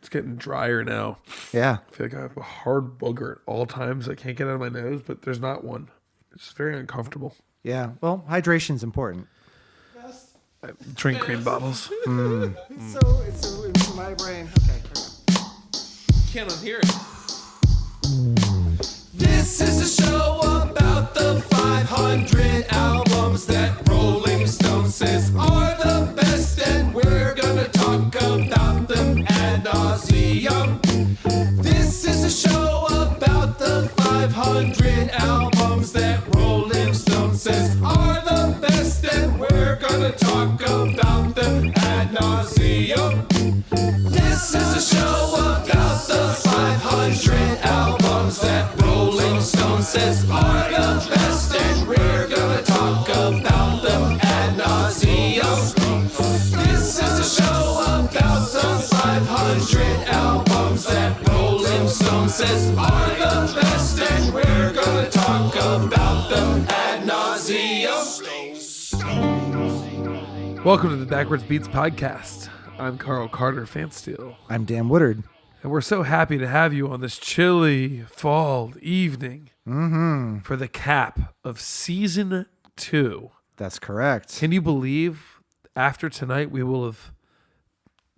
It's getting drier now. Yeah. I feel like I have a hard booger at all times. I can't get out of my nose, but there's not one. It's very uncomfortable. Yeah. Well, hydration's important. I drink cream bottles. It's my brain. Okay. Can't unhear it. This is a show about the 500 albums that Rolling Stone says are the best, and we're gonna talk about them ad nauseum. This is a show about the 500 albums that Rolling Stone says are the best, and we're gonna talk about them ad nauseum. This is a show about the 500 albums that Rolling Stone says are the best, and we're gonna talk about them ad nauseum. This is a show about the 500 albums that Rolling Stone says are the best, and we're gonna talk about them ad nauseum. Welcome to the Backwards Beats podcast. I'm Carl Carter Fansteel. I'm Dan Woodard. And we're so happy to have you on this chilly fall evening for the cap of season 2. That's correct. Can you believe after tonight we will have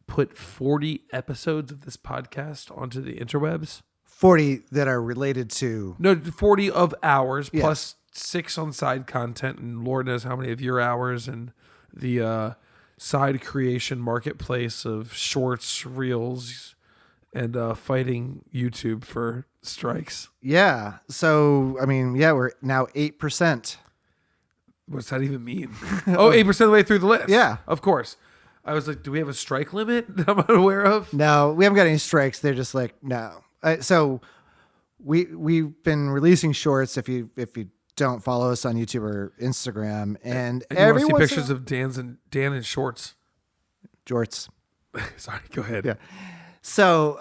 put 40 episodes of this podcast onto the interwebs? 40 that are related to... No, 40 of ours Yes. plus 6 on side content, and Lord knows how many of your hours, and the side creation marketplace of shorts, reels, and fighting YouTube for strikes. Yeah. So, I mean, yeah, we're now 8%. What's that even mean? 8% of the way through the list. Yeah. Of course. I was like, do we have a strike limit that I'm unaware of? No, we haven't got any strikes. They're just like, no. So we've been releasing shorts if you don't follow us on YouTube or Instagram. And you want every to see once pictures of Dan in shorts. Jorts. Sorry, go ahead. Yeah. So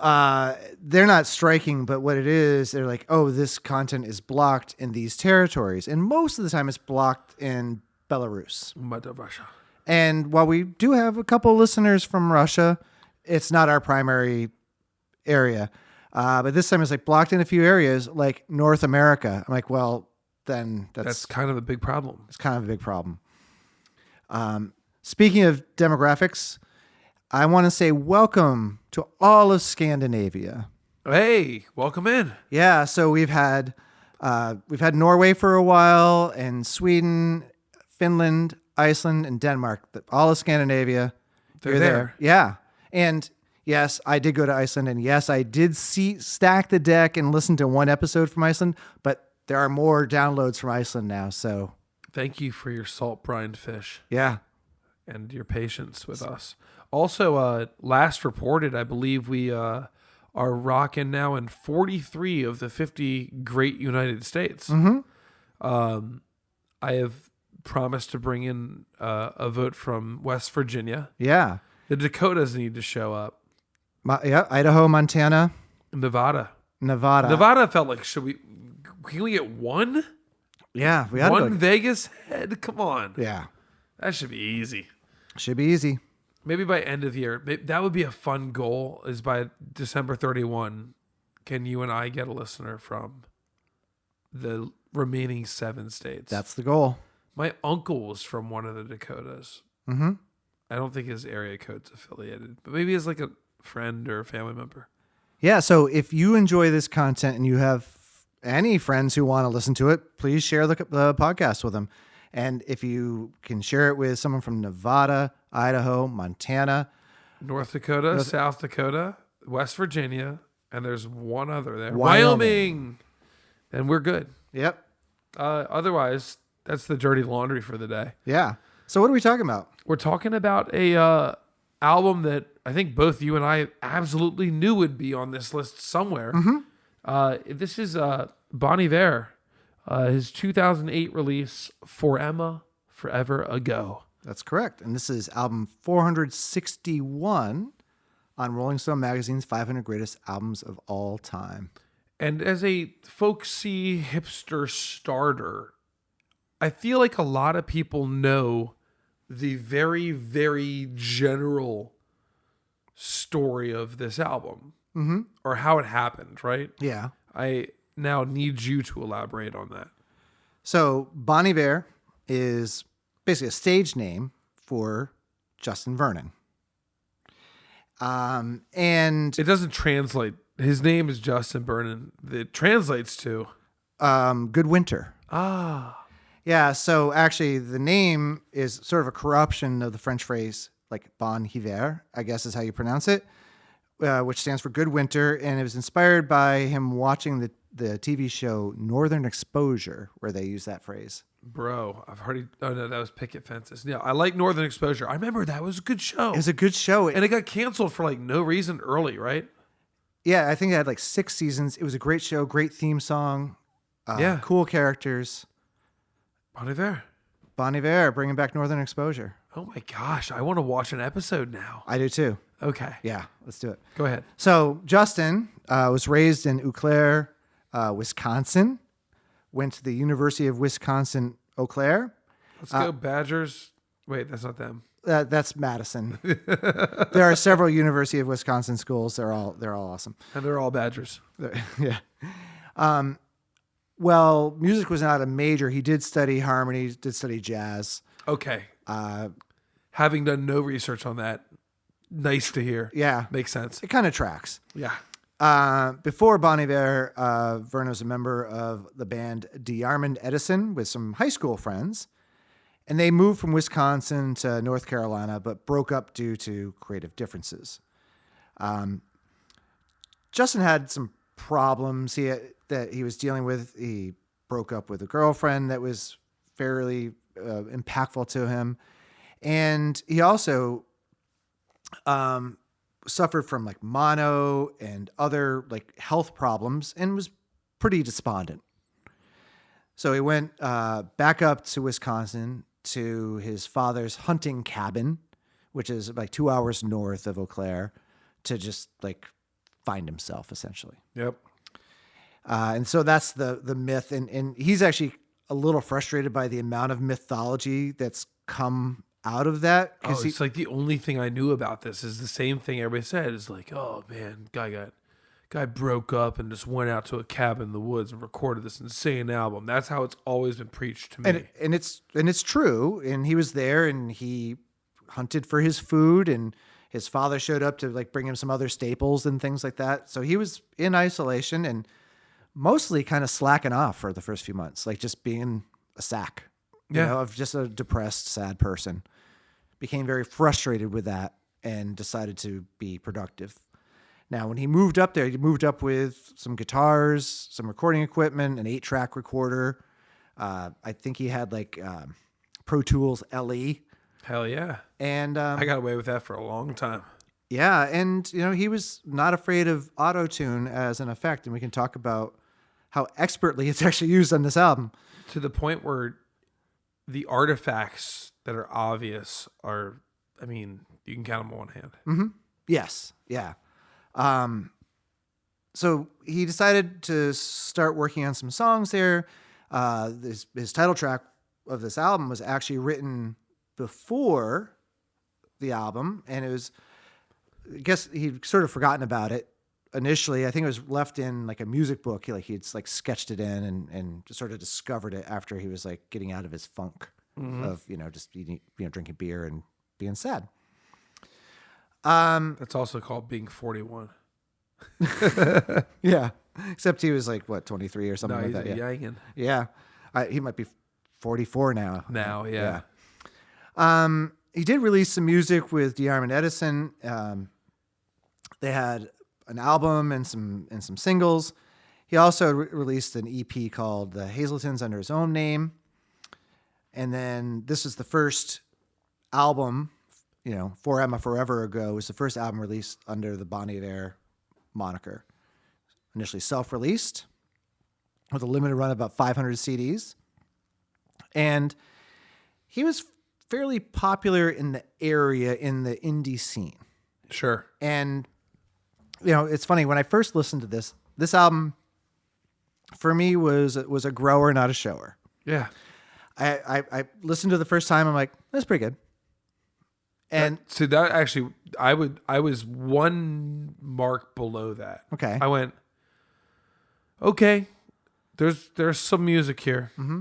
they're not striking, but what it is, they're like, oh, this content is blocked in these territories. And most of the time it's blocked in Belarus. Mother Russia. And while we do have a couple listeners from Russia, it's not our primary area. But this time it's like blocked in a few areas, like North America. I'm like, well, then That's kind of a big problem. it's kind of a big problem. Speaking of demographics, I want to say welcome to all of Scandinavia. Hey, welcome in. Yeah, so we've had Norway for a while, and Sweden, Finland, Iceland, and Denmark. All of Scandinavia. They're You're there. Yeah, and yes, I did go to Iceland, and yes, I did stack the deck and listen to one episode from Iceland, but there are more downloads from Iceland now. So Thank you for your salt brined fish yeah, and your patience with us. Also, last reported, I believe we are rocking now in 43 of the 50 great United States. I have promised to bring in a vote from West Virginia. yeah, The Dakotas need to show up. Idaho, Montana, Nevada. Nevada. Felt like, can we get one? Yeah, we had One Vegas head? Come on. yeah, That should be easy. should be easy. Maybe by end of the year. That would be a fun goal, is by December 31, can you and I get a listener from the remaining 7 states? That's the goal. My uncle was from one of the Dakotas. Mm-hmm. I don't think his area code's affiliated, but maybe as like a friend or a family member. Yeah, so if you enjoy this content and you have any friends who want to listen to it, please share the podcast with them. And if you can share it with someone from Nevada, Idaho, Montana, North Dakota, South Dakota, West Virginia, and there's one other there. Wyoming. And we're good. Yep. Otherwise, that's the dirty laundry for the day. Yeah. So what are we talking about? We're talking about a album that I think both you and I absolutely knew would be on this list somewhere. This is Bon Iver, his 2008 release, For Emma, Forever Ago. That's correct. And this is album 461 on Rolling Stone Magazine's 500 Greatest Albums of All Time. And as a folksy hipster starter, I feel like a lot of people know the very, very general story of this album or how it happened, right? Yeah. I now need you to elaborate on that. So Bon Iver is basically a stage name for Justin Vernon. And It doesn't translate. His name is Justin Vernon. It translates to Good Winter. ah. Yeah, so actually the name is sort of a corruption of the French phrase like Bon Hiver, I guess is how you pronounce it, which stands for Good Winter. And it was inspired by him watching the TV show Northern Exposure, where they use that phrase. Bro, I've already. Oh no, that was Picket Fences. Yeah, I like Northern Exposure. I remember that was a good show. It was a good show. And it got canceled for like no reason early, right? Yeah, I think it had like 6 seasons. It was a great show, great theme song, Yeah. cool characters. Bon Iver. Bon Iver, bringing back Northern Exposure. Oh my gosh, I want to watch an episode now. I do too. Okay, Yeah, let's do it. go ahead. So Justin was raised in Eau Claire, Wisconsin. Went to the University of Wisconsin, Eau Claire. Let's go Badgers. Wait, that's not them. That's Madison. There are several University of Wisconsin schools. They're all awesome. And they're all Badgers. Yeah. Well, music was not a major. He did study harmony, did study jazz. Okay. Having done no research on that, nice to hear. Yeah. Makes sense. It kind of tracks. Yeah. Before Bon Iver, Vernon was a member of the band DeArmond Edison with some high school friends. And they moved from Wisconsin to North Carolina, but broke up due to creative differences. Justin had some problems that he was dealing with. He broke up with a girlfriend that was fairly impactful to him. And he also suffered from like mono and other like health problems and was pretty despondent. So he went back up to Wisconsin to his father's hunting cabin, which is like 2 hours north of Eau Claire, to just like find himself essentially. Yep. And so that's the myth. And he's actually a little frustrated by the amount of mythology that's come out of that. Oh, it's like the only thing I knew about this is the same thing everybody said. Is like, oh man, guy broke up and just went out to a cabin in the woods and recorded this insane album. That's how it's always been preached to me. And it's true. And he was there and he hunted for his food, and his father showed up to like bring him some other staples and things like that. So he was in isolation and mostly kind of slacking off for the first few months, like just being a sack, you know, of just a depressed, sad person. Became very frustrated with that and decided to be productive. Now, when he moved up there, he moved up with some guitars, some recording equipment, an 8-track recorder. I think he had like Pro Tools LE. Hell yeah. And I got away with that for a long time. yeah, and you know, he was not afraid of auto-tune as an effect, and we can talk about how expertly it's actually used on this album. To the point where the artifacts that are obvious are, I mean, you can count them on one hand. Mm-hmm. Yes, yeah. So he decided to start working on some songs there. His title track of this album was actually written before the album, and it was, I guess he'd sort of forgotten about it initially. I think it was left in like a music book. He'd like sketched it in and just sort of discovered it after he was like getting out of his funk of, you know, just eating, you know, drinking beer and being sad. That's also called being 41. Yeah. Except he was like, what, 23 or something No, like he's that. a Yeah. youngin. Yeah. He might be 44 now. Now, yeah. He did release some music with DeArmond Edison. They had an album and some singles. He also released an EP called The Hazeltons under his own name. And then this is the first album, you know, For Emma Forever Ago was the first album released under the Bon Iver moniker. Initially self-released with a limited run of about 500 CDs. And he was fairly popular in the area, in the indie scene. Sure. And, you know, it's funny, when I first listened to this album, for me, was a grower, not a shower. Yeah. I listened to it the first time, I'm like, that's pretty good. And so that actually, I was one mark below that. okay. I went, okay, there's some music here. Mm-hmm.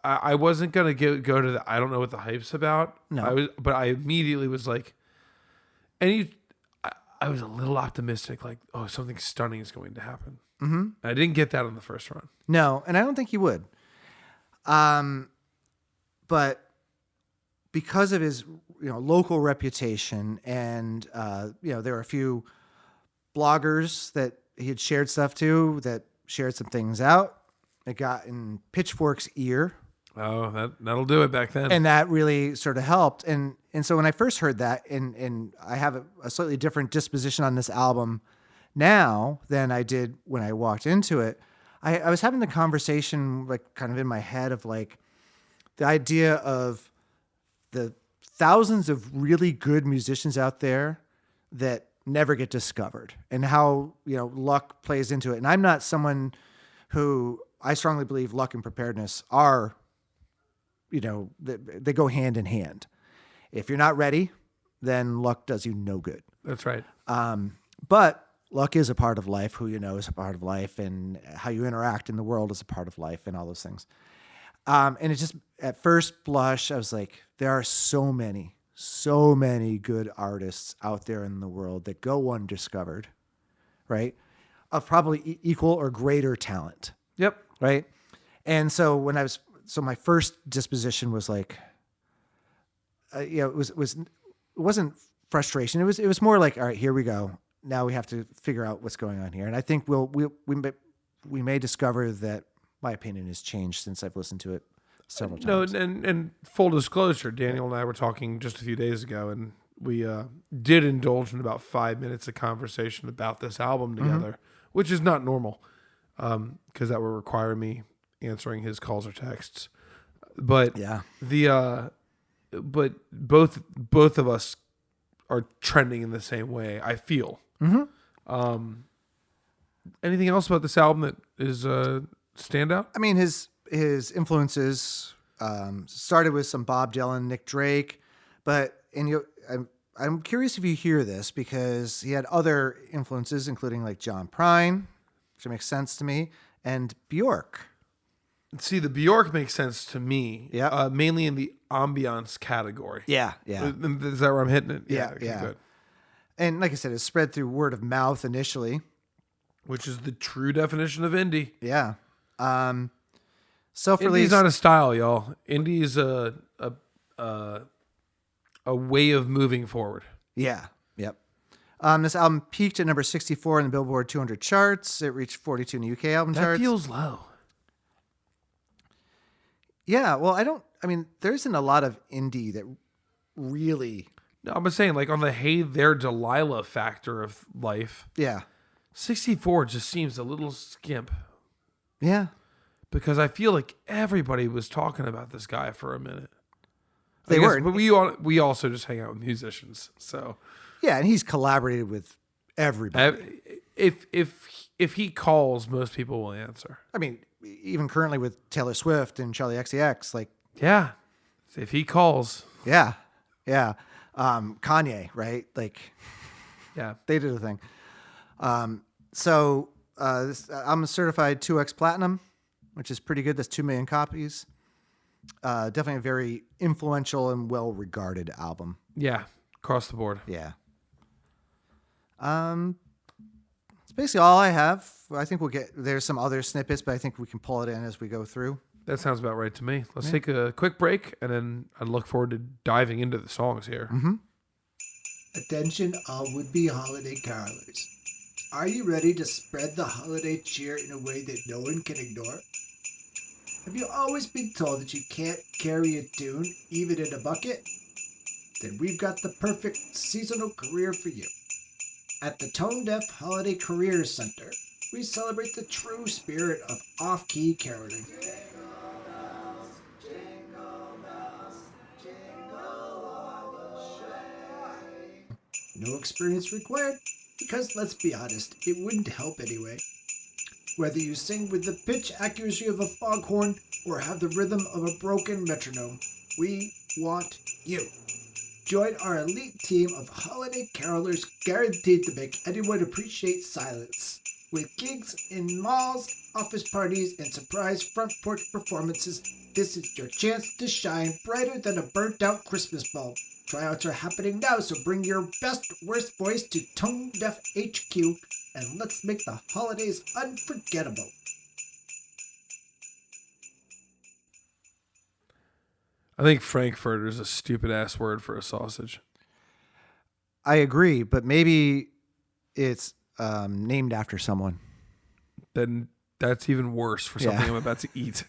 I wasn't gonna go to the I don't know what the hype's about. No. But I immediately was like, I was a little optimistic, like, oh, something stunning is going to happen. Mm-hmm. I didn't get that on the first run. No, and I don't think he would. But because of his, local reputation, and there were a few bloggers that he had shared stuff to that shared some things out. It got in Pitchfork's ear. Oh, that'll do it back then. And that really sort of helped. And so when I first heard that, and I have a slightly different disposition on this album now than I did when I walked into it, I was having the conversation like kind of in my head of like the idea of the thousands of really good musicians out there that never get discovered, and how, luck plays into it. And I'm not someone who, I strongly believe luck and preparedness are, they go hand in hand. If you're not ready, then luck does you no good. That's right. But luck is a part of life. Who you know is a part of life, and how you interact in the world is a part of life, and all those things. And it just, at first blush, I was like, there are so many good artists out there in the world that go undiscovered, right? Of probably equal or greater talent. Yep. Right. And so my first disposition was like, it wasn't frustration. It was more like, all right, here we go. Now we have to figure out what's going on here. And I think we may discover that my opinion has changed since I've listened to it several times. No, and full disclosure, Daniel and I were talking just a few days ago, and we did indulge in about 5 minutes of conversation about this album together, which is not normal, because that would require me answering his calls or texts. But yeah, but both of us are trending in the same way, I feel. Anything else about this album that is standout? I mean, his influences started with some Bob Dylan, Nick Drake, I'm curious if you hear this, because he had other influences, including like John Prine, which makes sense to me, and Bjork. See, the Bjork makes sense to me. Yeah. Mainly in the ambiance category. Yeah. Is that where I'm hitting it? Yeah. Good. And like I said, it's spread through word of mouth initially, which is the true definition of indie. Yeah. Self-release. Indie's not a style, y'all. Indie's a way of moving forward. Yeah. Yep. This album peaked at number 64 in the Billboard 200 charts. It reached 42 in the UK album charts. That feels low. Yeah. Well, there isn't a lot of indie that really. No, I'm just saying, like, on the hey there Delilah factor of life. Yeah. 64 just seems a little skimp. Yeah. Because I feel like everybody was talking about this guy for a minute. They were. But we also just hang out with musicians. So yeah, and he's collaborated with everybody. If he calls, most people will answer. I mean, even currently with Taylor Swift and Charlie XCX, like, yeah, if he calls, yeah. Kanye, right? Like, yeah, they did a thing. This I'm certified 2X platinum, which is pretty good. That's 2 million copies. Definitely a very influential and well-regarded album. Yeah, across the board. Yeah. It's basically all I have. I think there's some other snippets, but I think we can pull it in as we go through. That sounds about right to me. Let's take a quick break, and then I look forward to diving into the songs here. Mm-hmm. Attention all would-be holiday carolers. Are you ready to spread the holiday cheer in a way that no one can ignore? Have you always been told that you can't carry a tune, even in a bucket? Then we've got the perfect seasonal career for you. At the Tone Deaf Holiday Careers Center, we celebrate the true spirit of off-key caroling. No experience required, because let's be honest, it wouldn't help anyway. Whether you sing with the pitch accuracy of a foghorn or have the rhythm of a broken metronome, we want you. Join our elite team of holiday carolers guaranteed to make anyone appreciate silence. With gigs in malls, office parties, and surprise front porch performances, this is your chance to shine brighter than a burnt-out Christmas bulb. Tryouts are happening now, so bring your best, worst voice to Tone Deaf HQ, and let's make the holidays unforgettable. I think Frankfurter is a stupid-ass word for a sausage. I agree, but maybe it's named after someone. Then that's even worse for something I'm about to eat.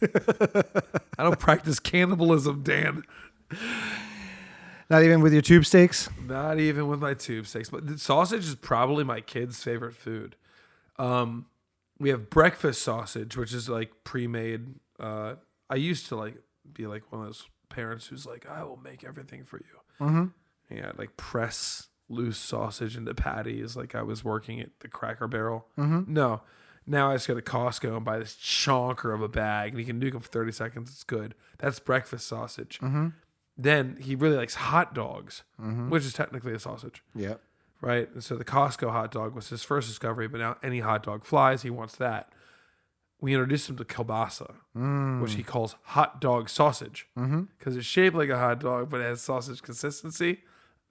I don't practice cannibalism, Dan. Not even with your tube steaks? Not even with my tube steaks. But the sausage is probably my kid's favorite food. We have breakfast sausage, which is like pre-made. I used to be like one of those parents who's like, I will make everything for you. Mm-hmm. Yeah, like press loose sausage into patties like I was working at the Cracker Barrel. Mm-hmm. No. Now I just go to Costco and buy this chonker of a bag, and you can nuke them for 30 seconds. It's good. That's breakfast sausage. Mm-hmm. Then he really likes hot dogs, which is technically a sausage. Yep. Right? And so the Costco hot dog was his first discovery, but now any hot dog flies. He wants that. We introduced him to kielbasa, which he calls hot dog sausage, because it's shaped like a hot dog, but it has sausage consistency.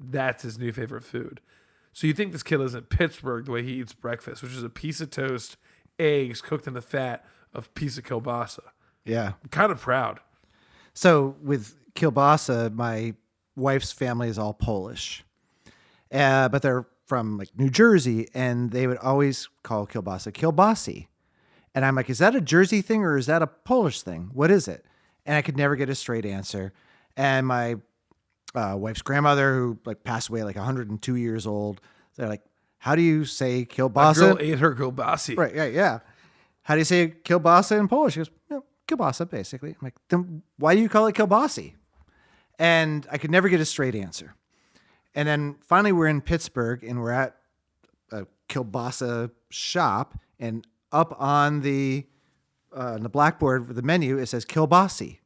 That's his new favorite food. So you think this kid lives in Pittsburgh the way he eats breakfast, which is a piece of toast, eggs cooked in the fat of a piece of kielbasa. Yeah. I'm kind of proud. So with kielbasa, my wife's family is all Polish, but they're from like New Jersey, and they would always call kielbasa kielbasi. And I'm like, is that a Jersey thing or is that a Polish thing? What is it? And I could never get a straight answer. And my wife's grandmother, who like passed away like 102 years old, they're like, how do you say kielbasa? My girl ate her kielbasi. Right, yeah. How do you say kielbasa in Polish? She goes, kielbasa, basically. I'm like, then why do you call it kielbasi? And I could never get a straight answer. And then finally we're in Pittsburgh, and we're at a kielbasa shop, and up on the blackboard with the menu, it says kielbasi.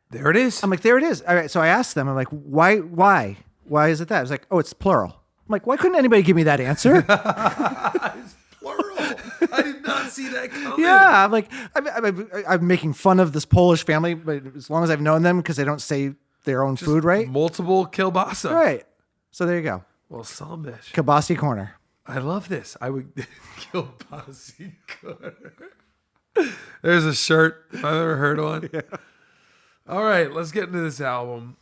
There it is. I'm like, there it is. All right. So I asked them, I'm like, why is it that? I was like, oh, it's plural. I'm like, why couldn't anybody give me that answer? It's plural. I did not see that coming. Yeah. I'm like, I'm making fun of this Polish family, but as long as I've known them, because they don't say their own food right. Multiple kielbasa. Right. So there you go. Well, son of a bitch. Kielbasi corner. I love this. I would kielbasi corner. There's a shirt if I've ever heard one. Yeah. All right, let's get into this album.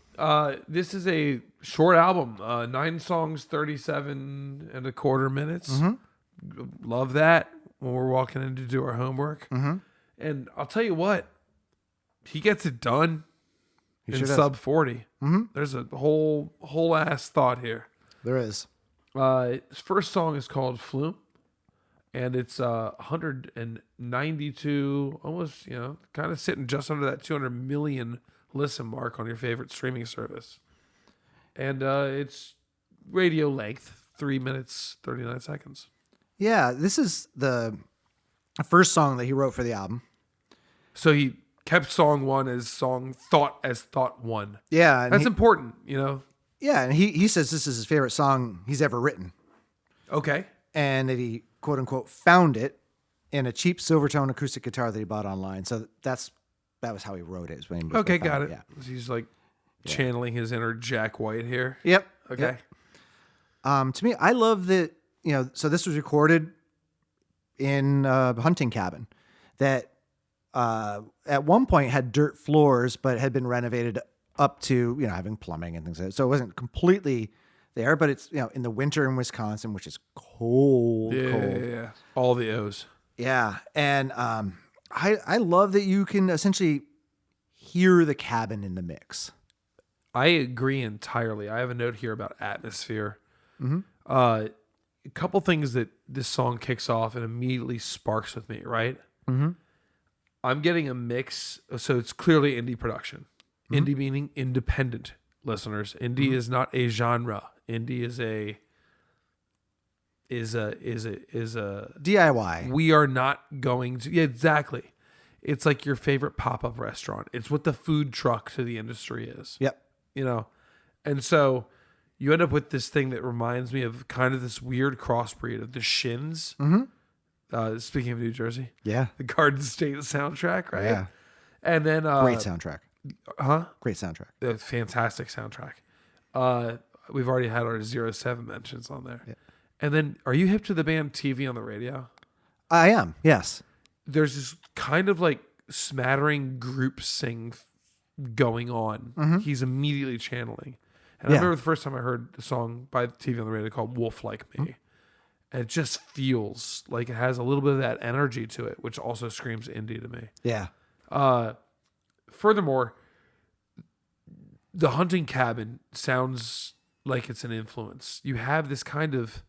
This is a short album, 9 songs, 37 and a quarter minutes. Mm-hmm. Love that when we're walking in to do our homework. Mm-hmm. And I'll tell you what, he gets it done in sub 40. Mm-hmm. There's a whole ass thought here. There is. His first song is called Flume, and it's 192, almost, kind of sitting just under that 200 million listen mark on your favorite streaming service. And it's radio length, 3 minutes, 39 seconds. Yeah, this is the first song that he wrote for the album. So he kept song 1 as thought 1. Yeah. That's important, Yeah, and he says this is his favorite song he's ever written. Okay. And that he, quote unquote, found it in a cheap Silvertone acoustic guitar that he bought online. So that was how he wrote it. Okay, got it. Yeah. He's like channeling his inner Jack White here. Yep. Okay. Yep. To me, I love that, so this was recorded in a hunting cabin that at one point had dirt floors, but had been renovated up to, having plumbing and things like that. So it wasn't completely there, but it's, in the winter in Wisconsin, which is cold. Yeah. All the O's. Yeah. And I love that you can essentially hear the cabin in the mix. I agree entirely. I have a note here about atmosphere. Mm-hmm. A couple things that this song kicks off and immediately sparks with me, right? Mm-hmm. I'm getting a mix. So it's clearly indie production. Mm-hmm. Indie meaning independent, listeners. Indie is not a genre. Indie is a DIY. We are not going to. Yeah, exactly. It's like your favorite pop-up restaurant. It's what the food truck to the industry is. Yep. And so you end up with this thing that reminds me of kind of this weird crossbreed of the Shins. Mm-hmm. Speaking of New Jersey. Yeah. The Garden State soundtrack, right? Yeah. And then... Great soundtrack. Huh? Great soundtrack. A fantastic soundtrack. We've already had our 07 mentions on there. Yeah. And then, are you hip to the band TV on the Radio? I am, yes. There's this kind of like smattering group sing going on. He's immediately channeling. And I remember the first time I heard the song by TV on the Radio called Wolf Like Me. And it just feels like it has a little bit of that energy to it, which also screams indie to me. Yeah. Furthermore, the Hunting Cabin sounds like it's an influence. You have this kind of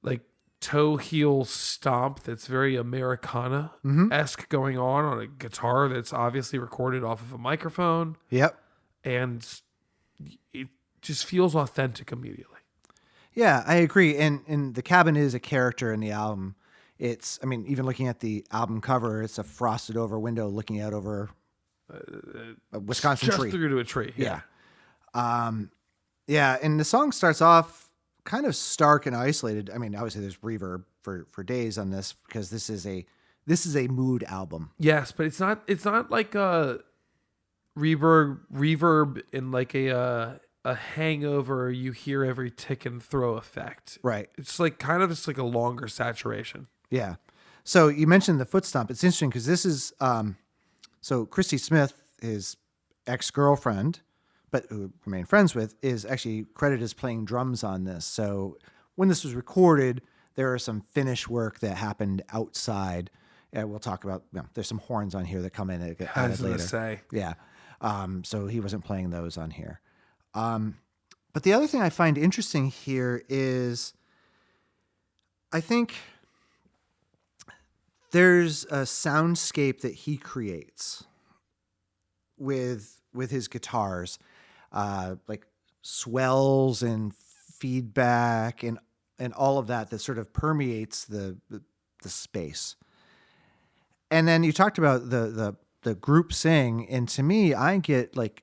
like toe heel stomp that's very Americana-esque going on a guitar that's obviously recorded off of a microphone. Yep. And it just feels authentic immediately. Yeah, I agree. And the cabin is a character in the album. It's, I mean, even looking at the album cover, it's a frosted over window looking out over a Wisconsin just tree. through to a tree. Yeah. Yeah. And the song starts off kind of stark and isolated. I mean, obviously there's reverb for days on this because this is a mood album. Yes, but it's not like a reverb in like a hangover, you hear every tick and throw effect. Right. It's like kind of just like a longer saturation. Yeah. So you mentioned the foot stomp. It's interesting because this is, so Christy Smith, his ex-girlfriend, but who remained friends with, is actually credited as playing drums on this. So when this was recorded, there are some finish work that happened outside. We'll talk about, there's some horns on here that come in and get added later. Say. Yeah. So he wasn't playing those on here. But the other thing I find interesting here is I think there's a soundscape that he creates with his guitars, like swells and feedback and all of that sort of permeates the space. And then you talked about the group sing, and to me, I get like,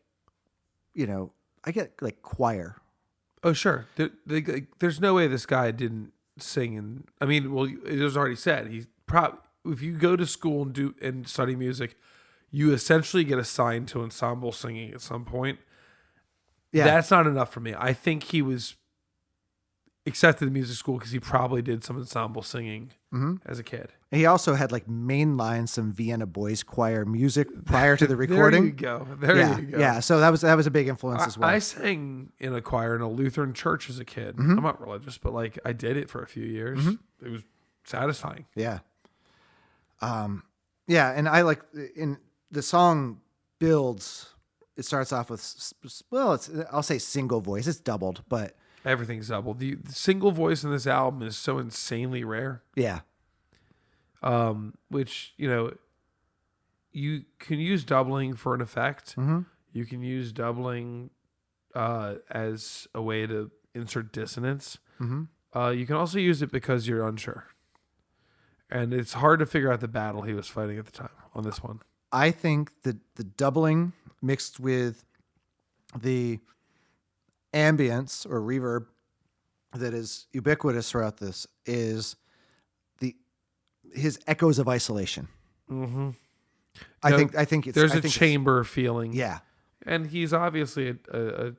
I get like choir. Oh, sure. There's no way this guy didn't sing. And I mean, well, it was already said. If you go to school and study music, you essentially get assigned to ensemble singing at some point. Yeah. That's not enough for me. I think he was accepted to music school because he probably did some ensemble singing as a kid. And he also had like mainline some Vienna Boys Choir music prior to the recording. There you go. Yeah. So that was a big influence as well. I sang in a choir in a Lutheran church as a kid. I'm not religious, but like I did it for a few years. It was satisfying. Yeah. Yeah. And I like in the song builds, it starts off with, I'll say single voice. It's doubled, but everything's doubled. The single voice in this album is so insanely rare. Yeah. Which, you can use doubling for an effect. You can use doubling as a way to insert dissonance. You can also use it because you're unsure. And it's hard to figure out the battle he was fighting at the time on this one. I think that the doubling mixed with the ambience or reverb that is ubiquitous throughout this is his echoes of isolation. I think it's there's a chamber feeling. Yeah, and he's obviously a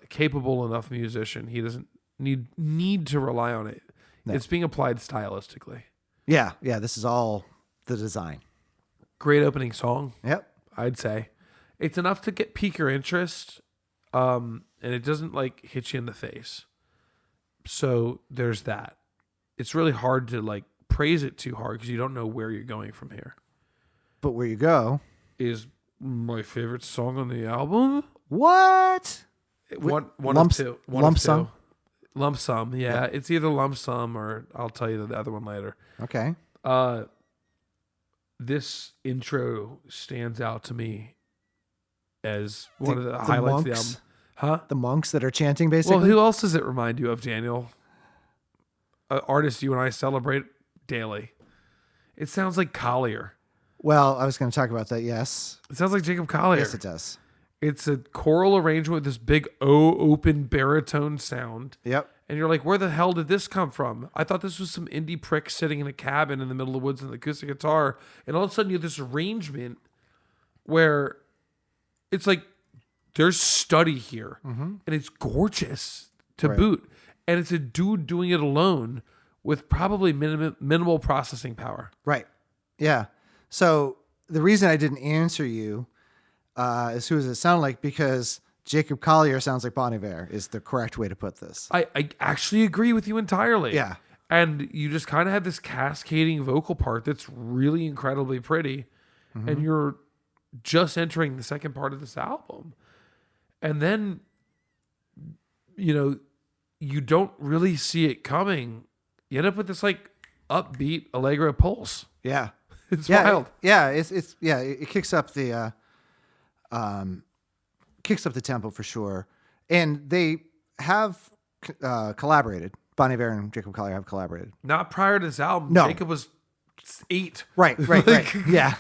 capable enough musician. He doesn't need to rely on it. No. It's being applied stylistically. Yeah. This is all the design. Great opening song. Yep, I'd say it's enough to pique your interest. And it doesn't like hit you in the face. So there's that. It's really hard to like praise it too hard because you don't know where you're going from here. But where you go is my favorite song on the album. What? One lump, of two. Lump sum? Lump sum, yeah. It's either lump sum or I'll tell you the other one later. Okay. This intro stands out to me as one of the highlights of the album. Huh? The monks that are chanting, basically? Well, who else does it remind you of, Daniel? Artists you and I celebrate daily. It sounds like Collier. Well, I was going to talk about that, yes. It sounds like Jacob Collier. Yes, it does. It's a choral arrangement with this big O open baritone sound. Yep. And you're like, where the hell did this come from? I thought this was some indie prick sitting in a cabin in the middle of the woods with an acoustic guitar. And all of a sudden you have this arrangement where it's like there's study here. And it's gorgeous to boot. And it's a dude doing it alone with probably minimal processing power. Right. Yeah. So the reason I didn't answer you as who does it sound like, because Jacob Collier sounds like Bon Iver is the correct way to put this. I actually agree with you entirely. Yeah. And you just kind of have this cascading vocal part that's really incredibly pretty. And you're just entering the second part of this album. And then, you know, you don't really see it coming. You end up with this like upbeat Allegro pulse. Yeah. It's wild. It kicks up the tempo for sure. And they have collaborated. Bon Iver and Jacob Collier have collaborated. Not prior to this album. No. Jacob was 8. Right. Yeah.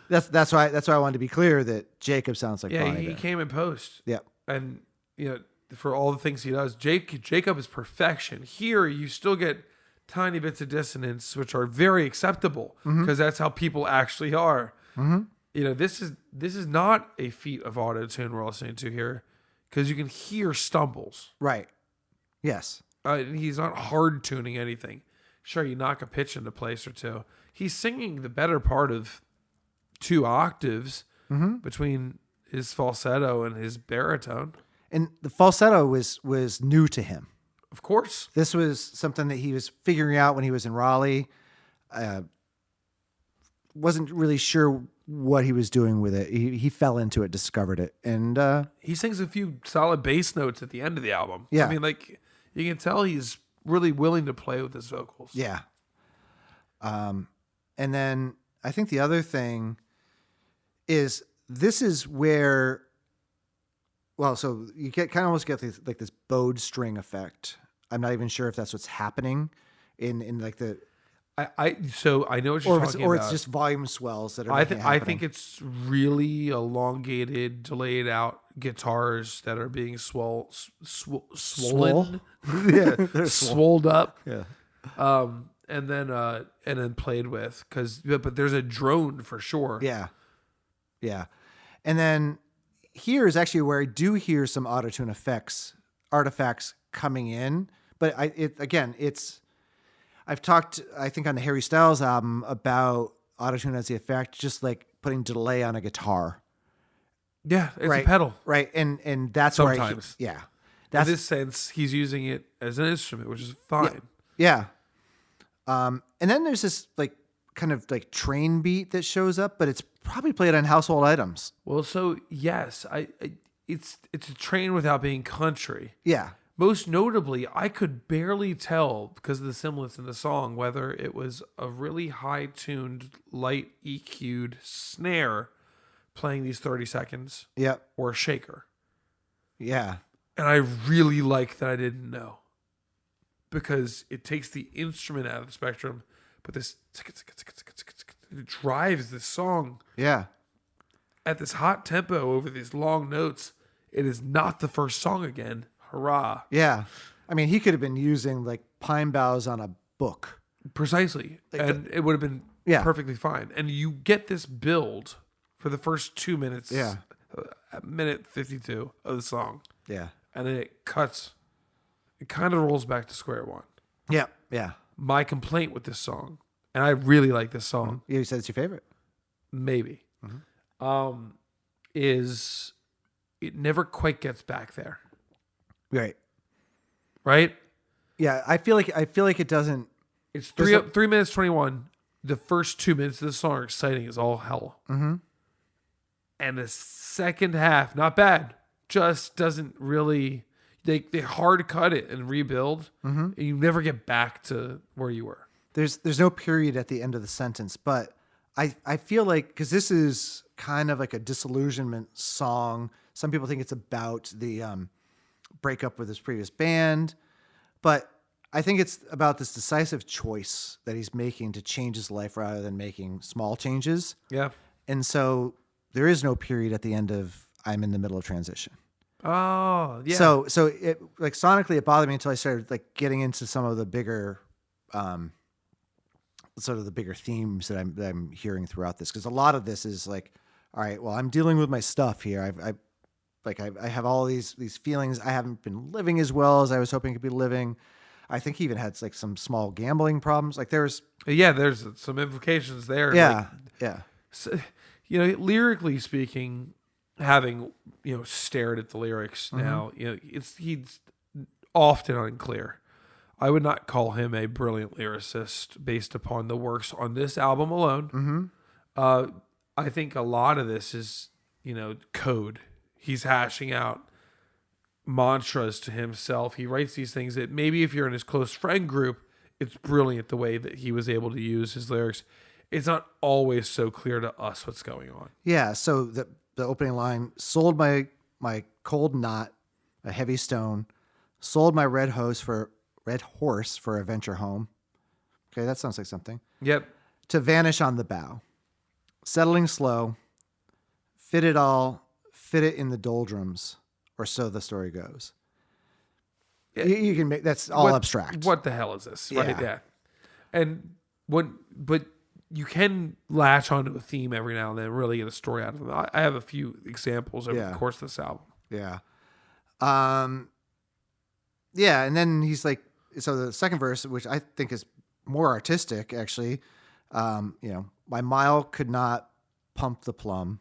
That's why I wanted to be clear that Jacob sounds like Bon Iver. He came in post. Yeah. And, you know, for all the things he does, Jacob is perfection. Here, you still get tiny bits of dissonance, which are very acceptable because that's how people actually are. You know, this is not a feat of auto-tune we're listening to here because you can hear stumbles. Right. Yes. He's not hard tuning anything. Sure, you knock a pitch into place or two. He's singing the better part of 2 octaves between his falsetto and his baritone. And the falsetto was new to him. Of course. This was something that he was figuring out when he was in Raleigh. Wasn't really sure what he was doing with it. He fell into it, discovered it. And he sings a few solid bass notes at the end of the album. Yeah. I mean, like, you can tell he's really willing to play with his vocals. Yeah. And then I think the other thing is this is where, well, so you kind of almost get this bowed string effect. I'm not even sure if that's what's happening in like the. So I know what you're talking about. Or it's just volume swells that are. I think it's really elongated, delayed out guitars that are being swollen. Yeah, swolled up. Yeah. And then played with but there's a drone for sure. Yeah. Yeah. And then here is actually where I do hear some autotune artifacts coming in, but I've talked, I think on the Harry Styles album about autotune as the effect, just like putting delay on a guitar. Yeah. It's right, a pedal. Right. And that's sometimes. where In this sense, he's using it as an instrument, which is fine. Yeah. And then there's this like kind of like train beat that shows up, but it's probably played on Household Items. Well, so yes, it's a train without being country. Yeah. Most notably, I could barely tell because of the semblance in the song whether it was a really high-tuned, light EQ'd snare playing these 30 seconds, Yep. or a shaker. Yeah. And I really like that I didn't know because it takes the instrument out of the spectrum, but this it drives this song Yeah. at this hot tempo over these long notes. It is not the first song again. Hurrah. Yeah. I mean, he could have been using like pine boughs on a book. Precisely. Like and it would have been perfectly fine. And you get this build for the first 2 minutes. Yeah. Minute 52 of the song. Yeah. And then it cuts. It kind of rolls back to square one. Yeah. Yeah. My complaint with this song, and I really like this song. Yeah, you said it's your favorite. Maybe. Is it never quite gets back there. Right. Right? Yeah, I feel like it doesn't. It's 3 minutes 21. The first 2 minutes of the song are exciting as all hell. Mm-hmm. And the second half, not bad, just doesn't really. They hard cut it and rebuild, and you never get back to where you were. There's no period at the end of the sentence, but I feel like because this is kind of like a disillusionment song. Some people think it's about the breakup with his previous band, but I think it's about this decisive choice that he's making to change his life rather than making small changes. Yeah. And so there is no period at the end of I'm in the middle of transition. Oh, yeah. So it like sonically it bothered me until I started like getting into some of the bigger, sort of the bigger themes that I'm hearing throughout this, because a lot of this is like, all right, well, I'm dealing with my stuff here. I have all these feelings. I haven't been living as well as I was hoping to be living. I think he even had like some small gambling problems. Like there's some implications there. yeah, Like, yeah, so, lyrically speaking, having stared at the lyrics now, he's often unclear. I would not call him a brilliant lyricist based upon the works on this album alone. I think a lot of this is code. He's hashing out mantras to himself. He writes these things that maybe if you're in his close friend group, it's brilliant the way that he was able to use his lyrics. It's not always so clear to us what's going on. yeah. So the opening line: sold my cold knot, a heavy stone, sold my red horse for a venture home. Okay, that sounds like something. Yep. To vanish on the bow, settling slow, fit it in the doldrums, or so the story goes. You can make that's all abstract. What the hell is this? Yeah. Right? Yeah. But you can latch onto a theme every now and then and really get a story out of them. I have a few examples over the course of this album. Yeah. Yeah, and then he's like, so the second verse, which I think is more artistic, actually, my mile could not pump the plum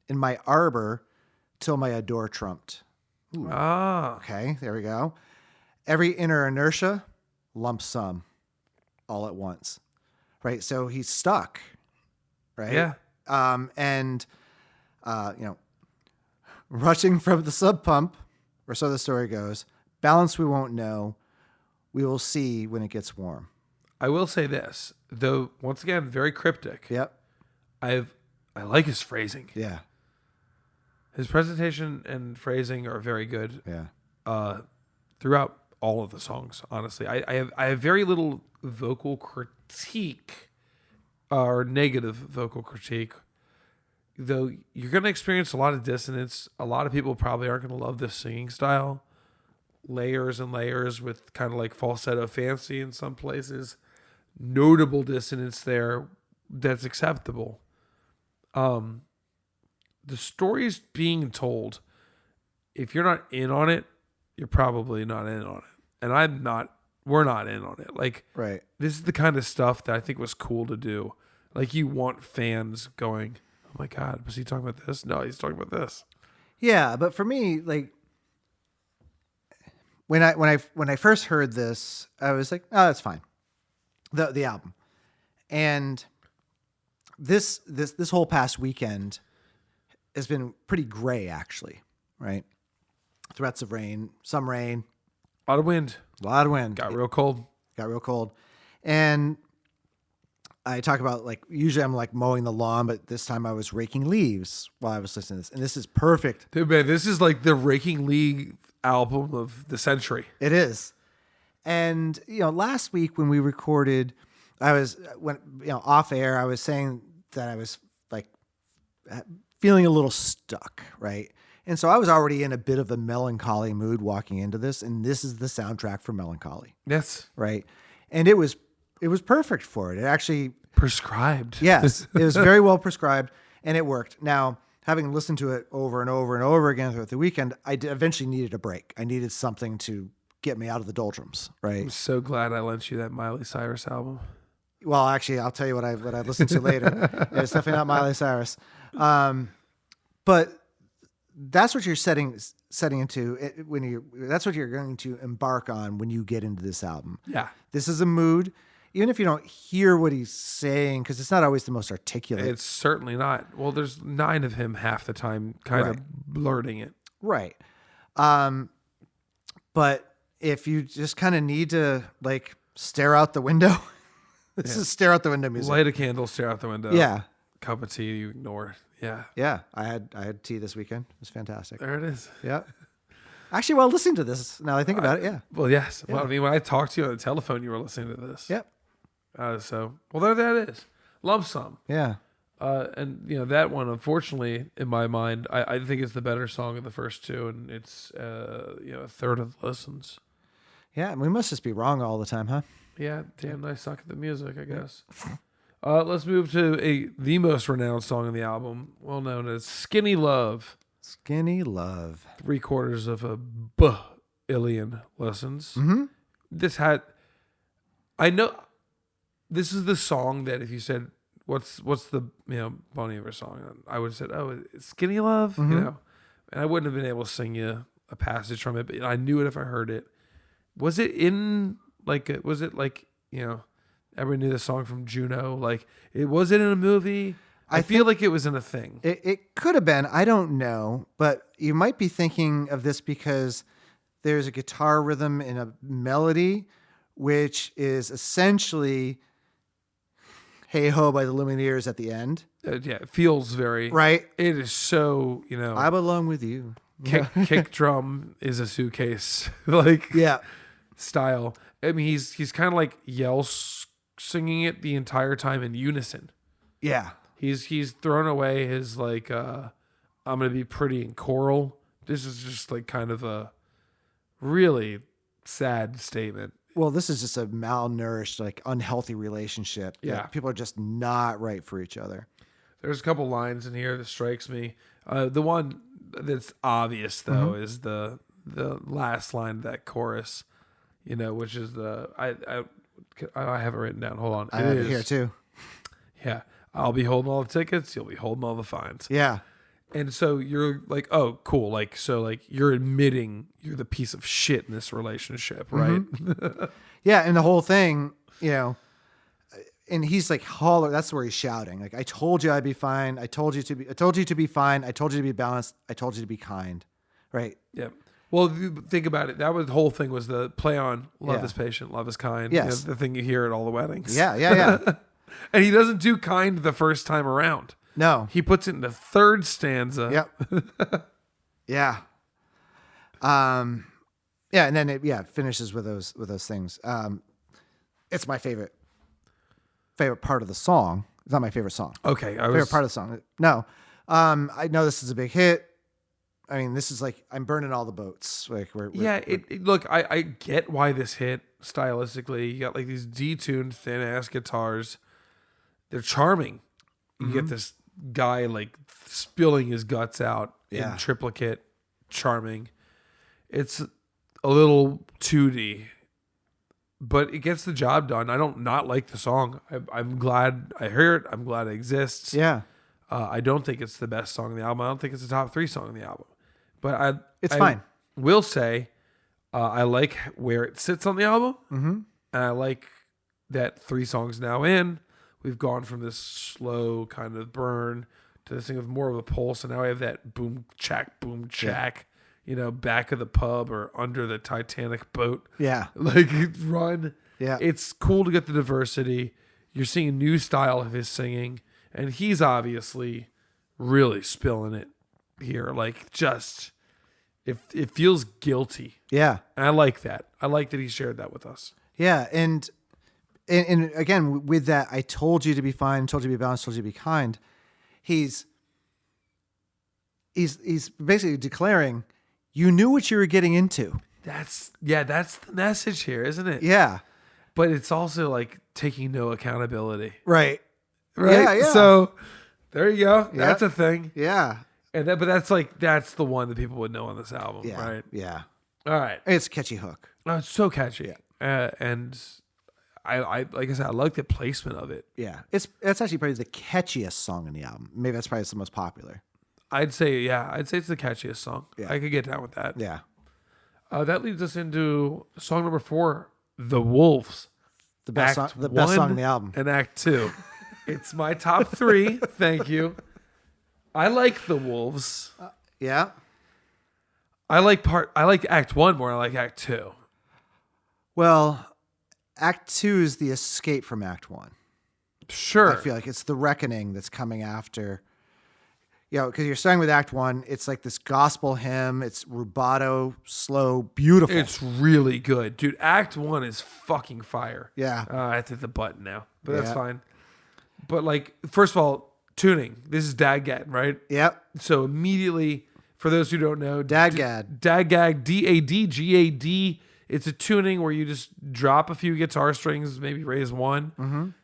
in my arbor till my adore trumped. Ooh. Okay, there we go. Every inner inertia, lump sum, all at once. Right, so he's stuck, right? Yeah. Rushing from the sub pump, or so the story goes. Balance we won't know. We will see when it gets warm. I will say this, though, once again, very cryptic. Yep. I like his phrasing. Yeah. His presentation and phrasing are very good. Yeah. Throughout all of the songs, honestly. I have very little vocal critique or negative vocal critique, though you're going to experience a lot of dissonance. A lot of people probably aren't going to love this singing style. Layers and layers with kind of like falsetto fancy in some places. Notable dissonance there that's acceptable. The story's being told. If you're not in on it, you're probably not in on it. And we're not in on it. Like, right. This is the kind of stuff that I think was cool to do. Like, you want fans going, oh my God, was he talking about this? No, he's talking about this. Yeah, but for me, like, when I first heard this, I was like, oh, that's fine. The album. And this whole past weekend has been pretty gray, actually, right? Threats of rain, some rain. A lot of wind. Got real cold. And I talk about, like, usually I'm like mowing the lawn, but this time I was raking leaves while I was listening to this. And this is perfect. Dude, man, this is like the Raking League album of the century. It is. And, last week when we recorded, off air, I was saying that I was like feeling a little stuck, right? And so I was already in a bit of a melancholy mood walking into this, and this is the soundtrack for melancholy. Yes. Right. And it was perfect for it. It actually prescribed. Yes. It was very well prescribed, and it worked. Now, having listened to it over and over and over again throughout the weekend, I eventually needed a break. I needed something to get me out of the doldrums, right? I'm so glad I lent you that Miley Cyrus album. Well, actually, I'll tell you what I listened to later. It's definitely not Miley Cyrus. But that's what you're setting into that's what you're going to embark on when you get into this album. Yeah. This is a mood, even if you don't hear what he's saying, because it's not always the most articulate. It's certainly not. Well, there's 9 of him half the time kind of blurting it. Right. But if you just kind of need to, like, stare out the window, this is stare out the window music. Light a candle, stare out the window. Yeah. Cup of tea, you ignore. Yeah. Yeah. I had tea this weekend. It was fantastic. There it is. Yeah. Actually, while listening to this, now I think about it, yeah. Well, yes. Yeah. Well, I mean, when I talked to you on the telephone, you were listening to this. Yep. There that is. Lump sum. Yeah. And that one, unfortunately, in my mind, I think it's the better song of the first two, and it's a third of the listens. Yeah, we must just be wrong all the time, huh? Yeah, damn, I suck at the music, I guess. Let's move to the most renowned song on the album, well known as "Skinny Love." Skinny Love. 3/4 of a billion listens. Mm-hmm. I know, this is the song that if you said, what's the Bon Iver song, I would have said, oh, it's "Skinny Love," Mm-hmm. and I wouldn't have been able to sing you a passage from it, but I knew it if I heard it. Was it in everyone knew the song from Juno? Was it in a movie? I feel like it was in a thing. It could have been. I don't know. But you might be thinking of this because there's a guitar rhythm in a melody, which is essentially "Hey Ho" by the Lumineers at the end. It feels very... Right? It is so, I belong with you. kick drum is a suitcase. Yeah. Style. I mean, he's kind of like singing it the entire time in unison. Yeah. He's thrown away his I'm gonna be pretty in choral. This is just kind of a really sad statement. Well, this is just a malnourished, unhealthy relationship. Yeah. People are just not right for each other. There's a couple lines in here that strikes me. The one that's obvious though is the last line of that chorus, which is I have it written down. Hold on. I have it here too. Yeah. I'll be holding all the tickets. You'll be holding all the fines. Yeah. And so you're like, oh, cool. You're admitting you're the piece of shit in this relationship, right? Mm-hmm. Yeah. And the whole thing, and he's holler. That's where he's shouting. I told you I'd be fine. I told you to be fine. I told you to be balanced. I told you to be kind. Right. Yeah. Well, you think about it. That was the whole thing, was the play on love Yeah. is patient, love is kind. Yes. The thing you hear at all the weddings. Yeah. Yeah. Yeah. And he doesn't do kind the first time around. No. He puts it in the third stanza. Yep. Yeah. Yeah, and then it finishes with those things. It's my favorite part of the song. It's not my favorite song. Okay. Favorite part of the song. No. I know this is a big hit. I mean, this is I'm burning all the boats. Look, I get why this hit stylistically. You got these detuned thin ass guitars. They're charming. You get this guy spilling his guts out in triplicate, charming. It's a little 2D, but it gets the job done. I don't not like the song. I'm glad I hear it. I'm glad it exists. Yeah. I don't think it's the best song on the album. I don't think it's the top 3 song on the album, but It's I fine. Will say I like where it sits on the album, and I like that 3 songs now in. We've gone from this slow kind of burn to this thing with more of a pulse, and now we have that boom chack, back of the pub or under the Titanic boat. Yeah. Run. Yeah. It's cool to get the diversity. You're seeing a new style of his singing, and he's obviously really spilling it here. It feels guilty. Yeah. And I like that. I like that he shared that with us. Yeah. And again, with that, I told you to be fine, told you to be balanced, told you to be kind. He's basically declaring, you knew what you were getting into. That's the message here, isn't it? Yeah. But it's also taking no accountability. Right. Right? Yeah. So there you go. That's a thing. Yeah. And that's the one that people would know on this album, Yeah. right? Yeah. All right. It's a catchy hook. Oh, it's so catchy. And I like I said, I like the placement of it. Yeah. It's actually probably the catchiest song in the album. Maybe that's probably the most popular. I'd say it's the catchiest song. Yeah. I could get down with that. Yeah. That leads us into song number 4, The Wolves. The best song, Act the best song 1 in the album. and Act 2. It's my top 3. Thank you. I like The Wolves. Yeah. I like Act 1 more than I like Act 2. Well, Act 2 is the escape from Act 1. Sure. I feel like it's the reckoning that's coming after. Because you're starting with Act 1. It's this gospel hymn. It's rubato, slow, beautiful. It's really good. Dude, Act 1 is fucking fire. Yeah. I have to hit the button now, but that's Yeah. fine. But first of all, tuning. This is Dagad, right? Yep. So immediately, for those who don't know, Dagad. Dagad, D-A-D-G-A-D. It's a tuning where you just drop a few guitar strings, maybe raise one,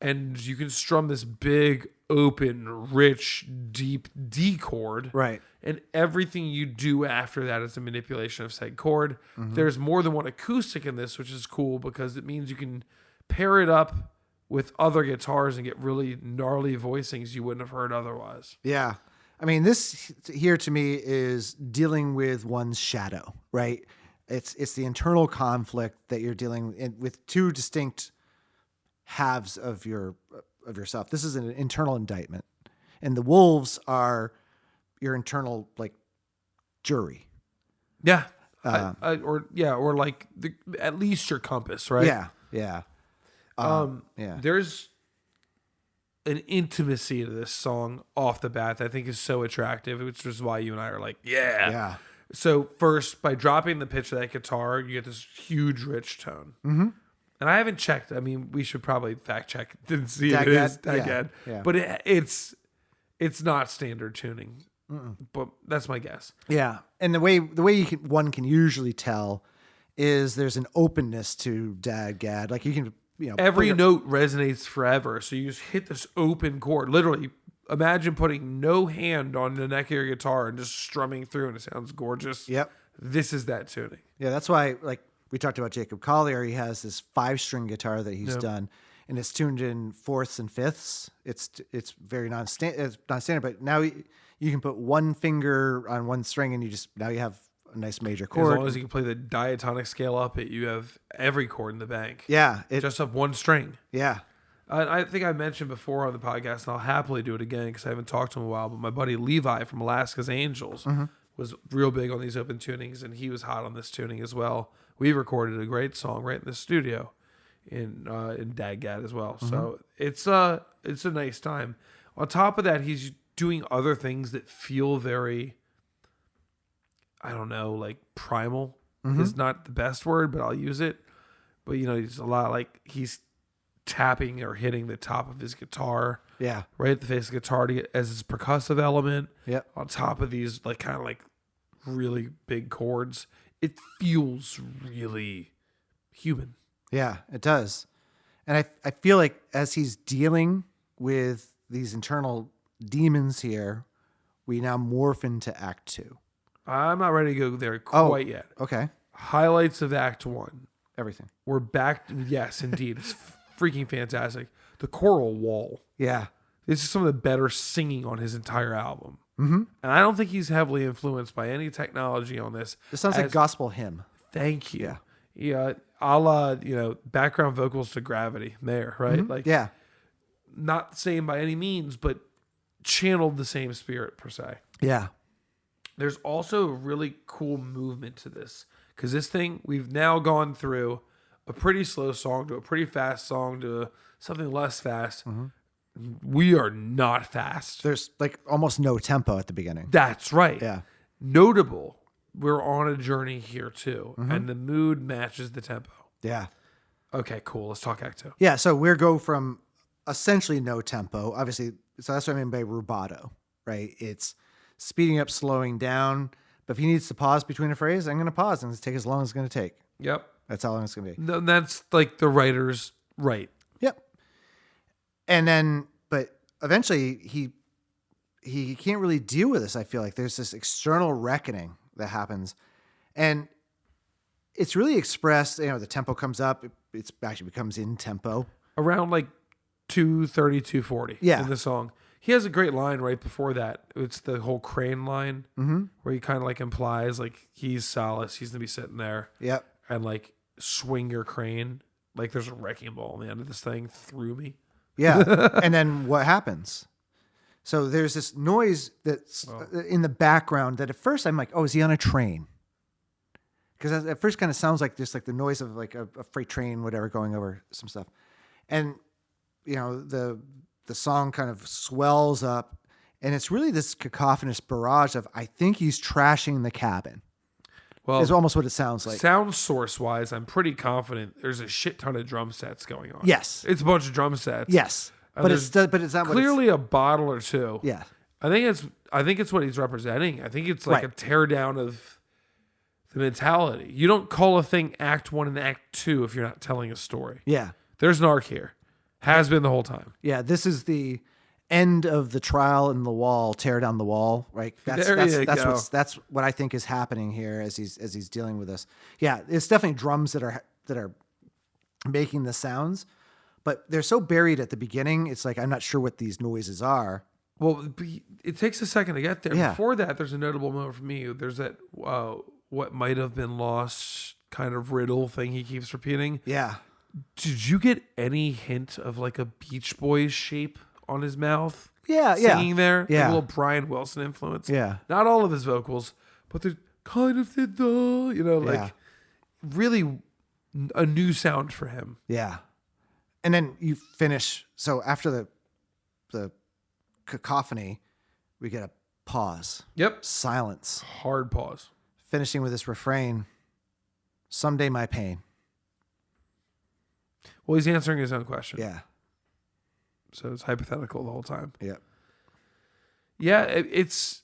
and you can strum this big, open, rich, deep D chord. Right. And everything you do after that is a manipulation of said chord. There's more than one acoustic in this, which is cool because it means you can pair it up with other guitars and get really gnarly voicings you wouldn't have heard otherwise. Yeah. I mean, this here to me is dealing with one's shadow, right? It's the internal conflict that you're dealing with two distinct halves of yourself. This is an internal indictment, and the wolves are your internal like jury. Yeah. Or like at least your compass, right? Yeah. Yeah. Yeah. There's an intimacy to this song off the bat that I think is so attractive, which is why you and I are like, yeah. So first, by dropping the pitch of that guitar, you get this huge, rich tone. Mm-hmm. And I haven't checked. I mean, we should probably fact check and see if it is Dagad. Yeah. But it's not standard tuning. But that's my guess. Yeah. And the way one can usually tell is there's an openness to Dagad. Like you can, every note resonates forever. So you just hit this open chord. Literally, imagine putting no hand on the neck of your guitar and just strumming through, and it sounds gorgeous. Yep. This is that tuning. Yeah, that's why, like we talked about Jacob Collier, he has this 5-string guitar that he's done, and it's tuned in fourths and fifths. It's very non-standard, but now you can put one finger on one string, and now you have a nice major chord. As long as you can play the diatonic scale up it, you have every chord in the bank. Yeah. Just up one string. Yeah. I think I mentioned before on the podcast, and I'll happily do it again because I haven't talked to him in a while, but my buddy Levi from Alaska's Angels was real big on these open tunings, and he was hot on this tuning as well. We recorded a great song right in the studio in Dagad as well. So it's a nice time. On top of that, he's doing other things that feel very, I don't know, like primal is not the best word, but I'll use it. But, he's a lot like he's tapping or hitting the top of his guitar. Yeah. Right at the face of the guitar to get as his percussive element. Yep. On top of these kind of really big chords. It feels really human. Yeah, it does. And I feel like as he's dealing with these internal demons here, we now morph into Act 2. I'm not ready to go there quite yet. Okay. Highlights of Act 1. Everything. We're back. Yes, indeed. It's freaking fantastic. The choral wall. Yeah. This is some of the better singing on his entire album. Mm-hmm. And I don't think he's heavily influenced by any technology on this. This sounds like gospel hymn. Thank you. Yeah. A la, background vocals to Gravity there, right? Yeah. Not the same by any means, but channeled the same spirit per se. Yeah. There's also a really cool movement to this because this thing, we've now gone through a pretty slow song to a pretty fast song to something less fast. We are not fast. There's almost no tempo at the beginning. That's right. Yeah. Notable. We're on a journey here too, and the mood matches the tempo. Yeah. Okay, cool. Let's talk Act 2. Yeah, so we go from essentially no tempo, obviously, so that's what I mean by rubato, right? It's speeding up, slowing down, but if he needs to pause between a phrase, I'm going to pause and it's take as long as it's going to take. Yep. That's how long it's going to be. No, that's like the writer's right. Yep. And then, but eventually he can't really deal with this, I feel like. There's this external reckoning that happens. And it's really expressed, the tempo comes up, it actually becomes in tempo. Around 230, 240 in the song. He has a great line right before that. It's the whole crane line where he kind of implies he's Solace. He's going to be sitting there. Yep. And swing your crane. There's a wrecking ball on the end of this thing through me. Yeah. And then what happens? So there's this noise that's in the background that at first I'm like, oh, is he on a train? Because at first kind of sounds like just the noise of a freight train, whatever, going over some stuff. And, the song kind of swells up and it's really this cacophonous barrage of, I think he's trashing the cabin. Well, is almost what it sounds like. Sound source wise, I'm pretty confident there's a shit ton of drum sets going on. Yes. It's a bunch of drum sets. Yes. But it's not clearly a bottle or two. Yeah. I think it's what he's representing. I think it's like Right. a tear down of the mentality. You don't call a thing Act 1 and Act 2 if you're not telling a story. Yeah. There's an arc here. Has been the whole time. Yeah. This is the end of the trial in the wall, tear down the wall, right? That's what I think is happening here as he's dealing with this. Yeah, it's definitely drums that are making the sounds, but they're so buried at the beginning. It's like I'm not sure what these noises are. Well, it takes a second to get there. Yeah. Before that, there's a notable moment for me. There's that what might have been lost kind of riddle thing he keeps repeating. Yeah. Did you get any hint of like a Beach Boys shape on his mouth? Yeah, singing there. Yeah. Like a little Brian Wilson influence. Yeah. Not all of his vocals, but they're kind of really a new sound for him. Yeah. And then you finish. So after the cacophony, we get a pause. Yep. Silence. Hard pause. Finishing with this refrain, someday my pain. Well, he's answering his own question. Yeah. So it's hypothetical the whole time. Yeah. Yeah, it's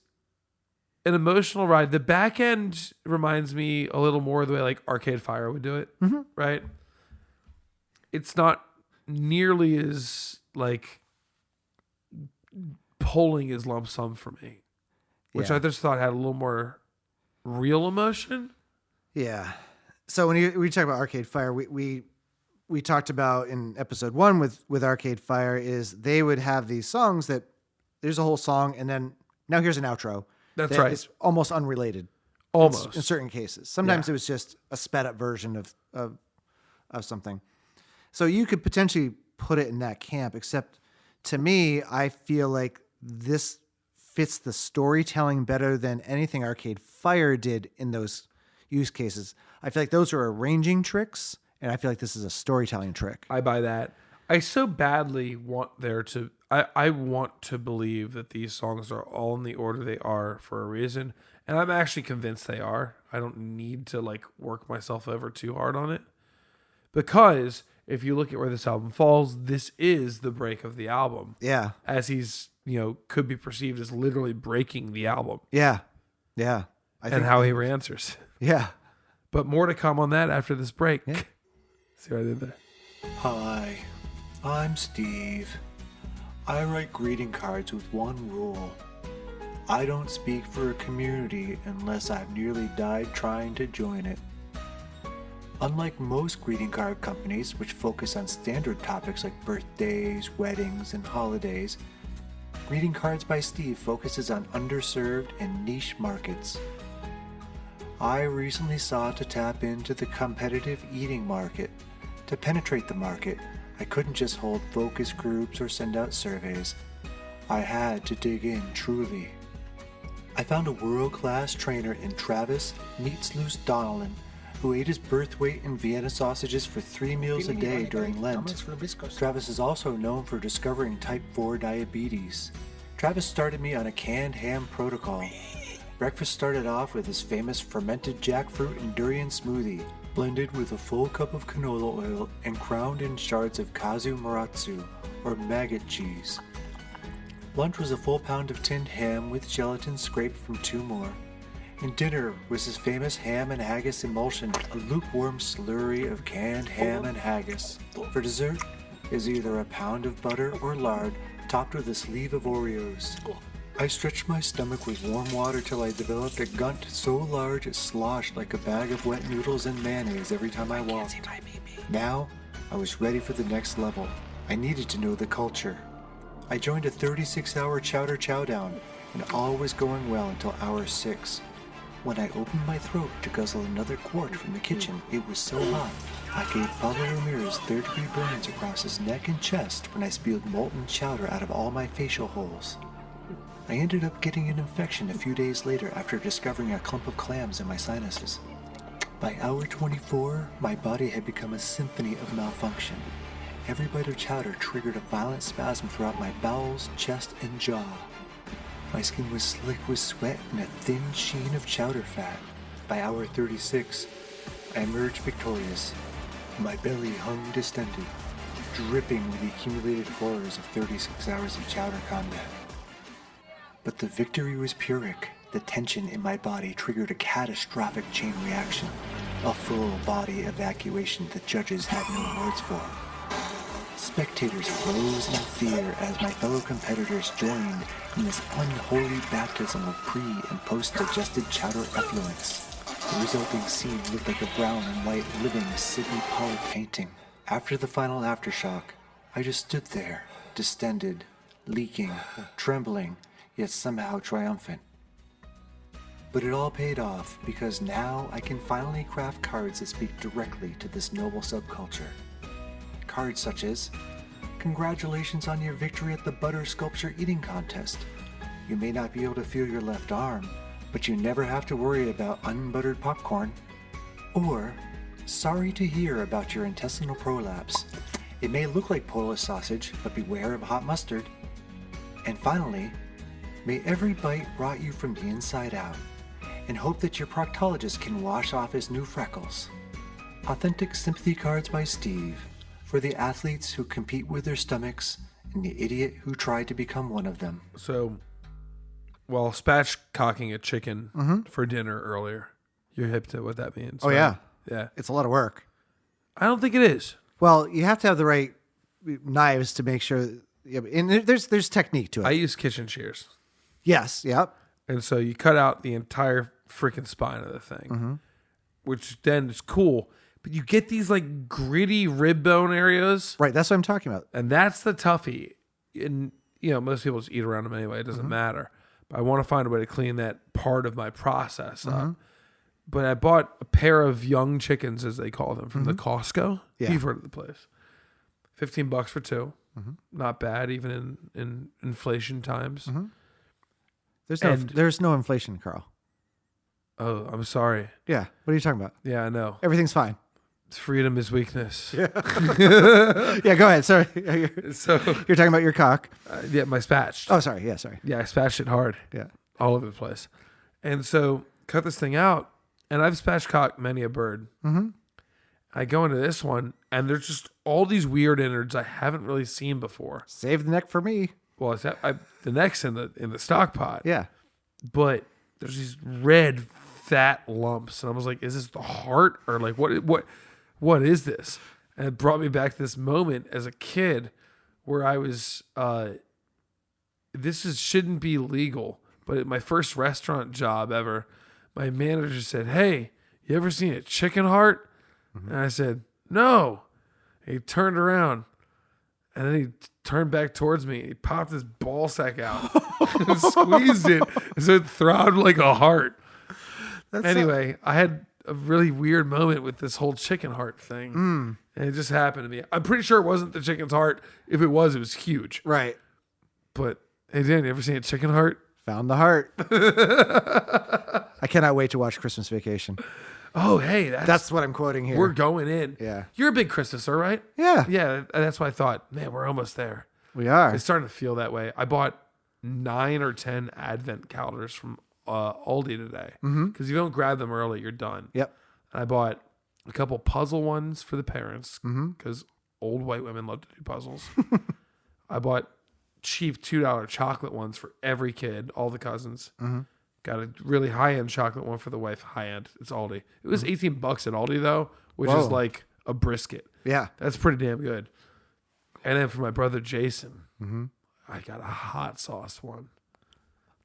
an emotional ride. The back end reminds me a little more of the way like Arcade Fire would do it, right? It's not nearly as like pulling as Lump Sum for me, which Yeah. I just thought had a little more real emotion. Yeah. So when we talk about Arcade Fire, we talked about in episode 1 with Arcade Fire is they would have these songs that there's a whole song and then now here's an outro. That's right. It's almost unrelated. Almost. In certain cases. Sometimes it was just a sped up version of something. So you could potentially put it in that camp, except to me, I feel like this fits the storytelling better than anything Arcade Fire did in those use cases. I feel like those are arranging tricks, and I feel like this is a storytelling trick. I buy that. I so badly want I want to believe that these songs are all in the order they are for a reason. And I'm actually convinced they are. I don't need to like work myself over too hard on it. Because if you look at where this album falls, this is the break of the album. Yeah. As he's, could be perceived as literally breaking the album. Yeah. Yeah. And how he answers. Yeah. But more to come on that after this break. Yeah. See what I did there? Hi, I'm Steve. I write greeting cards with one rule. I don't speak for a community unless I've nearly died trying to join it. Unlike most greeting card companies, which focus on standard topics like birthdays, weddings, and holidays, Greeting Cards by Steve focuses on underserved and niche markets. I recently sought to tap into the competitive eating market. To penetrate the market, I couldn't just hold focus groups or send out surveys. I had to dig in truly. I found a world-class trainer in Travis Meatsloose Donnellan, who ate his birth weight in Vienna sausages for 3 meals a day during Lent. Travis is also known for discovering type 4 diabetes. Travis started me on a canned ham protocol. Breakfast started off with his famous fermented jackfruit and durian smoothie, blended with a full cup of canola oil and crowned in shards of kazu maratsu, or maggot cheese. Lunch was a full pound of tinned ham with gelatin scraped from 2 more. And dinner was his famous ham and haggis emulsion, a lukewarm slurry of canned ham and haggis. For dessert is either a pound of butter or lard topped with a sleeve of Oreos. I stretched my stomach with warm water till I developed a gunt so large it sloshed like a bag of wet noodles and mayonnaise every time I walked. Now, I was ready for the next level. I needed to know the culture. I joined a 36-hour chowder chowdown, and all was going well until hour 6. When I opened my throat to guzzle another quart from the kitchen, it was so hot, I gave Pablo Ramirez third-degree burns across his neck and chest when I spilled molten chowder out of all my facial holes. I ended up getting an infection a few days later after discovering a clump of clams in my sinuses. By hour 24, my body had become a symphony of malfunction. Every bite of chowder triggered a violent spasm throughout my bowels, chest, and jaw. My skin was slick with sweat and a thin sheen of chowder fat. By hour 36, I emerged victorious. My belly hung distended. dripping with the accumulated horrors of 36 hours of chowder combat. But the victory was Pyrrhic. The tension in my body triggered a catastrophic chain reaction, a full body evacuation the judges had no words for. Spectators rose in fear as my fellow competitors joined in this unholy baptism of pre- and post-digested chowder effluence. The resulting scene looked like a brown and white living Sidney Pollack painting. After the final aftershock, I just stood there, distended, leaking, trembling, yet somehow triumphant. But it all paid off because now I can finally craft cards that speak directly to this noble subculture. Cards such as, congratulations on your victory at the butter sculpture eating contest. You may not be able to feel your left arm, but you never have to worry about unbuttered popcorn. Or, sorry to hear about your intestinal prolapse. It may look like Polish sausage, but beware of hot mustard. And finally, may every bite rot you from the inside out, and hope that your proctologist can wash off his new freckles. Authentic sympathy cards by Steve, for the athletes who compete with their stomachs and the idiot who tried to become one of them. So, while spatchcocking a chicken for dinner earlier, you're hip to what that means. Oh, right? yeah. Yeah. It's a lot of work. I don't think it is. Well, you have to have the right knives to make sure. Yeah, and there's technique to it. I use kitchen shears. Yes. Yep. And so you cut out the entire freaking spine of the thing, which then is cool. But you get these like gritty rib bone areas. Right. That's what I'm talking about. And that's the toughie. And, you know, most people just eat around them anyway. It doesn't matter. But I want to find a way to clean that part of my process up. But I bought a pair of young chickens, as they call them, from the Costco. Yeah. You've heard of the place. $15 for two. Not bad, even in inflation times. There's no inflation, Carl. Oh, I'm sorry. Yeah. What are you talking about? Yeah, I know. Everything's fine. Freedom is weakness. Yeah. Yeah. Go ahead. Sorry. So You're talking about your cock. yeah, my spatched. Oh, sorry. Yeah. Sorry. Yeah, I spatched it hard. Yeah. All over the place. And so cut this thing out, and I've spatchcocked many a bird. I go into this one, and there's just all these weird innards I haven't really seen before. Save the neck for me. Well, it's the neck's in the stock pot. Yeah. But there's these red fat lumps, and I was like, "Is this the heart, or like what is this?" And it brought me back to this moment as a kid where I was. Shouldn't be legal, but at my first restaurant job ever, my manager said, "Hey, you ever seen a chicken heart?" And I said, "No." And he turned around, and then he turned back towards me. He popped his ball sack out and squeezed it, so it throbbed like a heart. Anyway, I had a really weird moment with this whole chicken heart thing, and it just happened to me. I'm pretty sure it wasn't the chicken's heart. If it was huge. Right. But hey, Dan, you ever seen a chicken heart? Found the heart. I cannot wait to watch Christmas Vacation. Oh, hey, That's what I'm quoting here. we're going in. Yeah. You're a big Christmaser, right? Yeah. Yeah, that's why I thought, man, we're almost there. We are. It's starting to feel that way. I bought 9 or 10 Advent calendars from Aldi today because if you don't grab them early, you're done. Yep. I bought a couple puzzle ones for the parents because old white women love to do puzzles. I bought cheap $2 chocolate ones for every kid, all the cousins. Got a really high-end chocolate one for the wife. High-end. It's Aldi. It was $18 at Aldi, though, which is like a brisket. Yeah. That's pretty damn good. And then for my brother Jason, I got a hot sauce one.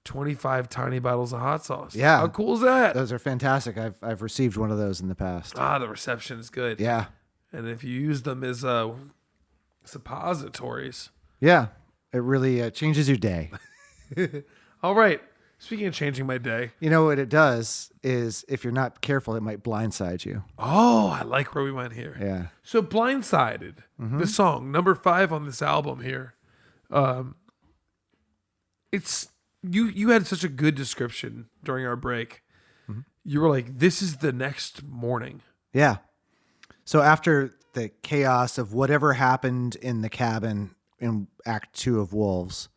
25 tiny bottles of hot sauce. Yeah. How cool is that? Those are fantastic. I've received one of those in the past. The reception is good. Yeah. And if you use them as suppositories. Yeah. It really changes your day. All right. Speaking of changing my day. You know what it does is if you're not careful, it might blindside you. Oh, I like where we went here. Yeah. So Blindsided, the song, number 5 on this album here. It's you had such a good description during our break. You were like, this is the next morning. Yeah. So after the chaos of whatever happened in the cabin in Act 2 of Wolves,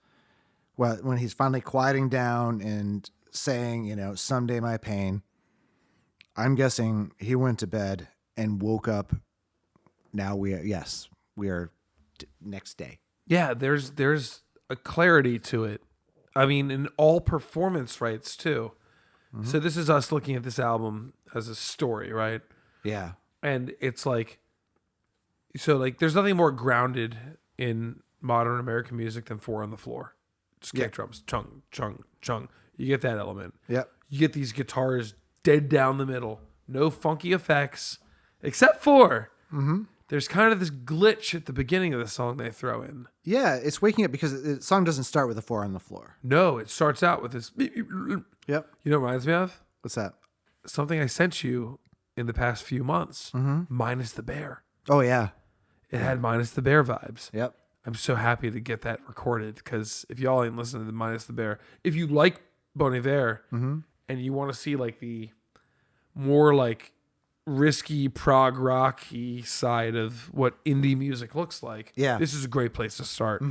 well, when he's finally quieting down and saying, you know, someday my pain, I'm guessing he went to bed and woke up. Now we are next day. Yeah, there's a clarity to it. I mean, in all performance rights too. So this is us looking at this album as a story, right? Yeah. And it's like, so like, there's nothing more grounded in modern American music than Four on the Floor. Just kick drums, chung, chung, chung. You get that element. Yep. You get these guitars dead down the middle. No funky effects, except for there's kind of this glitch at the beginning of the song they throw in. Yeah, it's waking up because the song doesn't start with a 4 on the floor. No, it starts out with this. Yep. You know what it reminds me of? What's that? Something I sent you in the past few months, Minus the Bear. Oh, yeah. It had Minus the Bear vibes. Yep. I'm so happy to get that recorded because if y'all ain't listening to the Minus the Bear, if you like Bon Iver and you want to see like the more like risky prog rocky side of what indie music looks like, this is a great place to start.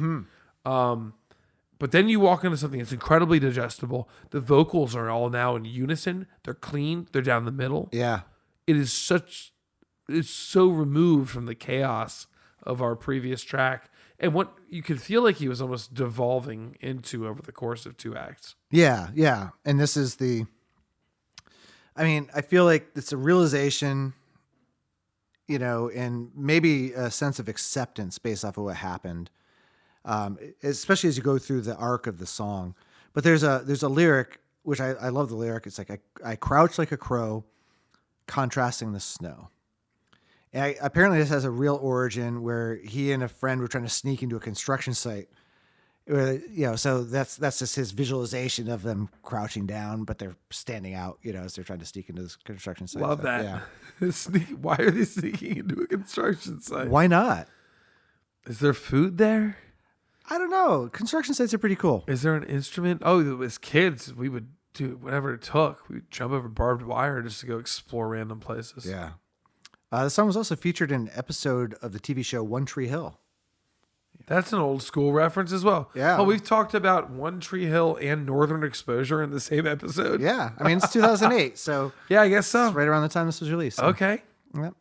But then you walk into something that's incredibly digestible. The vocals are all now in unison. They're clean. They're down the middle. Yeah. It's so removed from the chaos of our previous track and what you could feel like he was almost devolving into over the course of 2 acts. Yeah. Yeah. And this is I feel like it's a realization, and maybe a sense of acceptance based off of what happened. Especially as you go through the arc of the song. But there's a lyric, which I love the lyric. It's like, I crouch like a crow, contrasting the snow. And apparently this has a real origin where he and a friend were trying to sneak into a construction site. So that's just his visualization of them crouching down, but they're standing out, as they're trying to sneak into this construction site. Love that. Yeah. Why are they sneaking into a construction site? Why not? Is there food there? I don't know. Construction sites are pretty cool. Is there an instrument? Oh, as kids, we would do whatever it took. We'd jump over barbed wire just to go explore random places. Yeah. The song was also featured in an episode of the TV show One Tree Hill. That's an old school reference as well. Yeah. Oh, we've talked about One Tree Hill and Northern Exposure in the same episode. Yeah. I mean, it's 2008, so yeah, I guess so. It's right around the time this was released. So. Okay. Yep.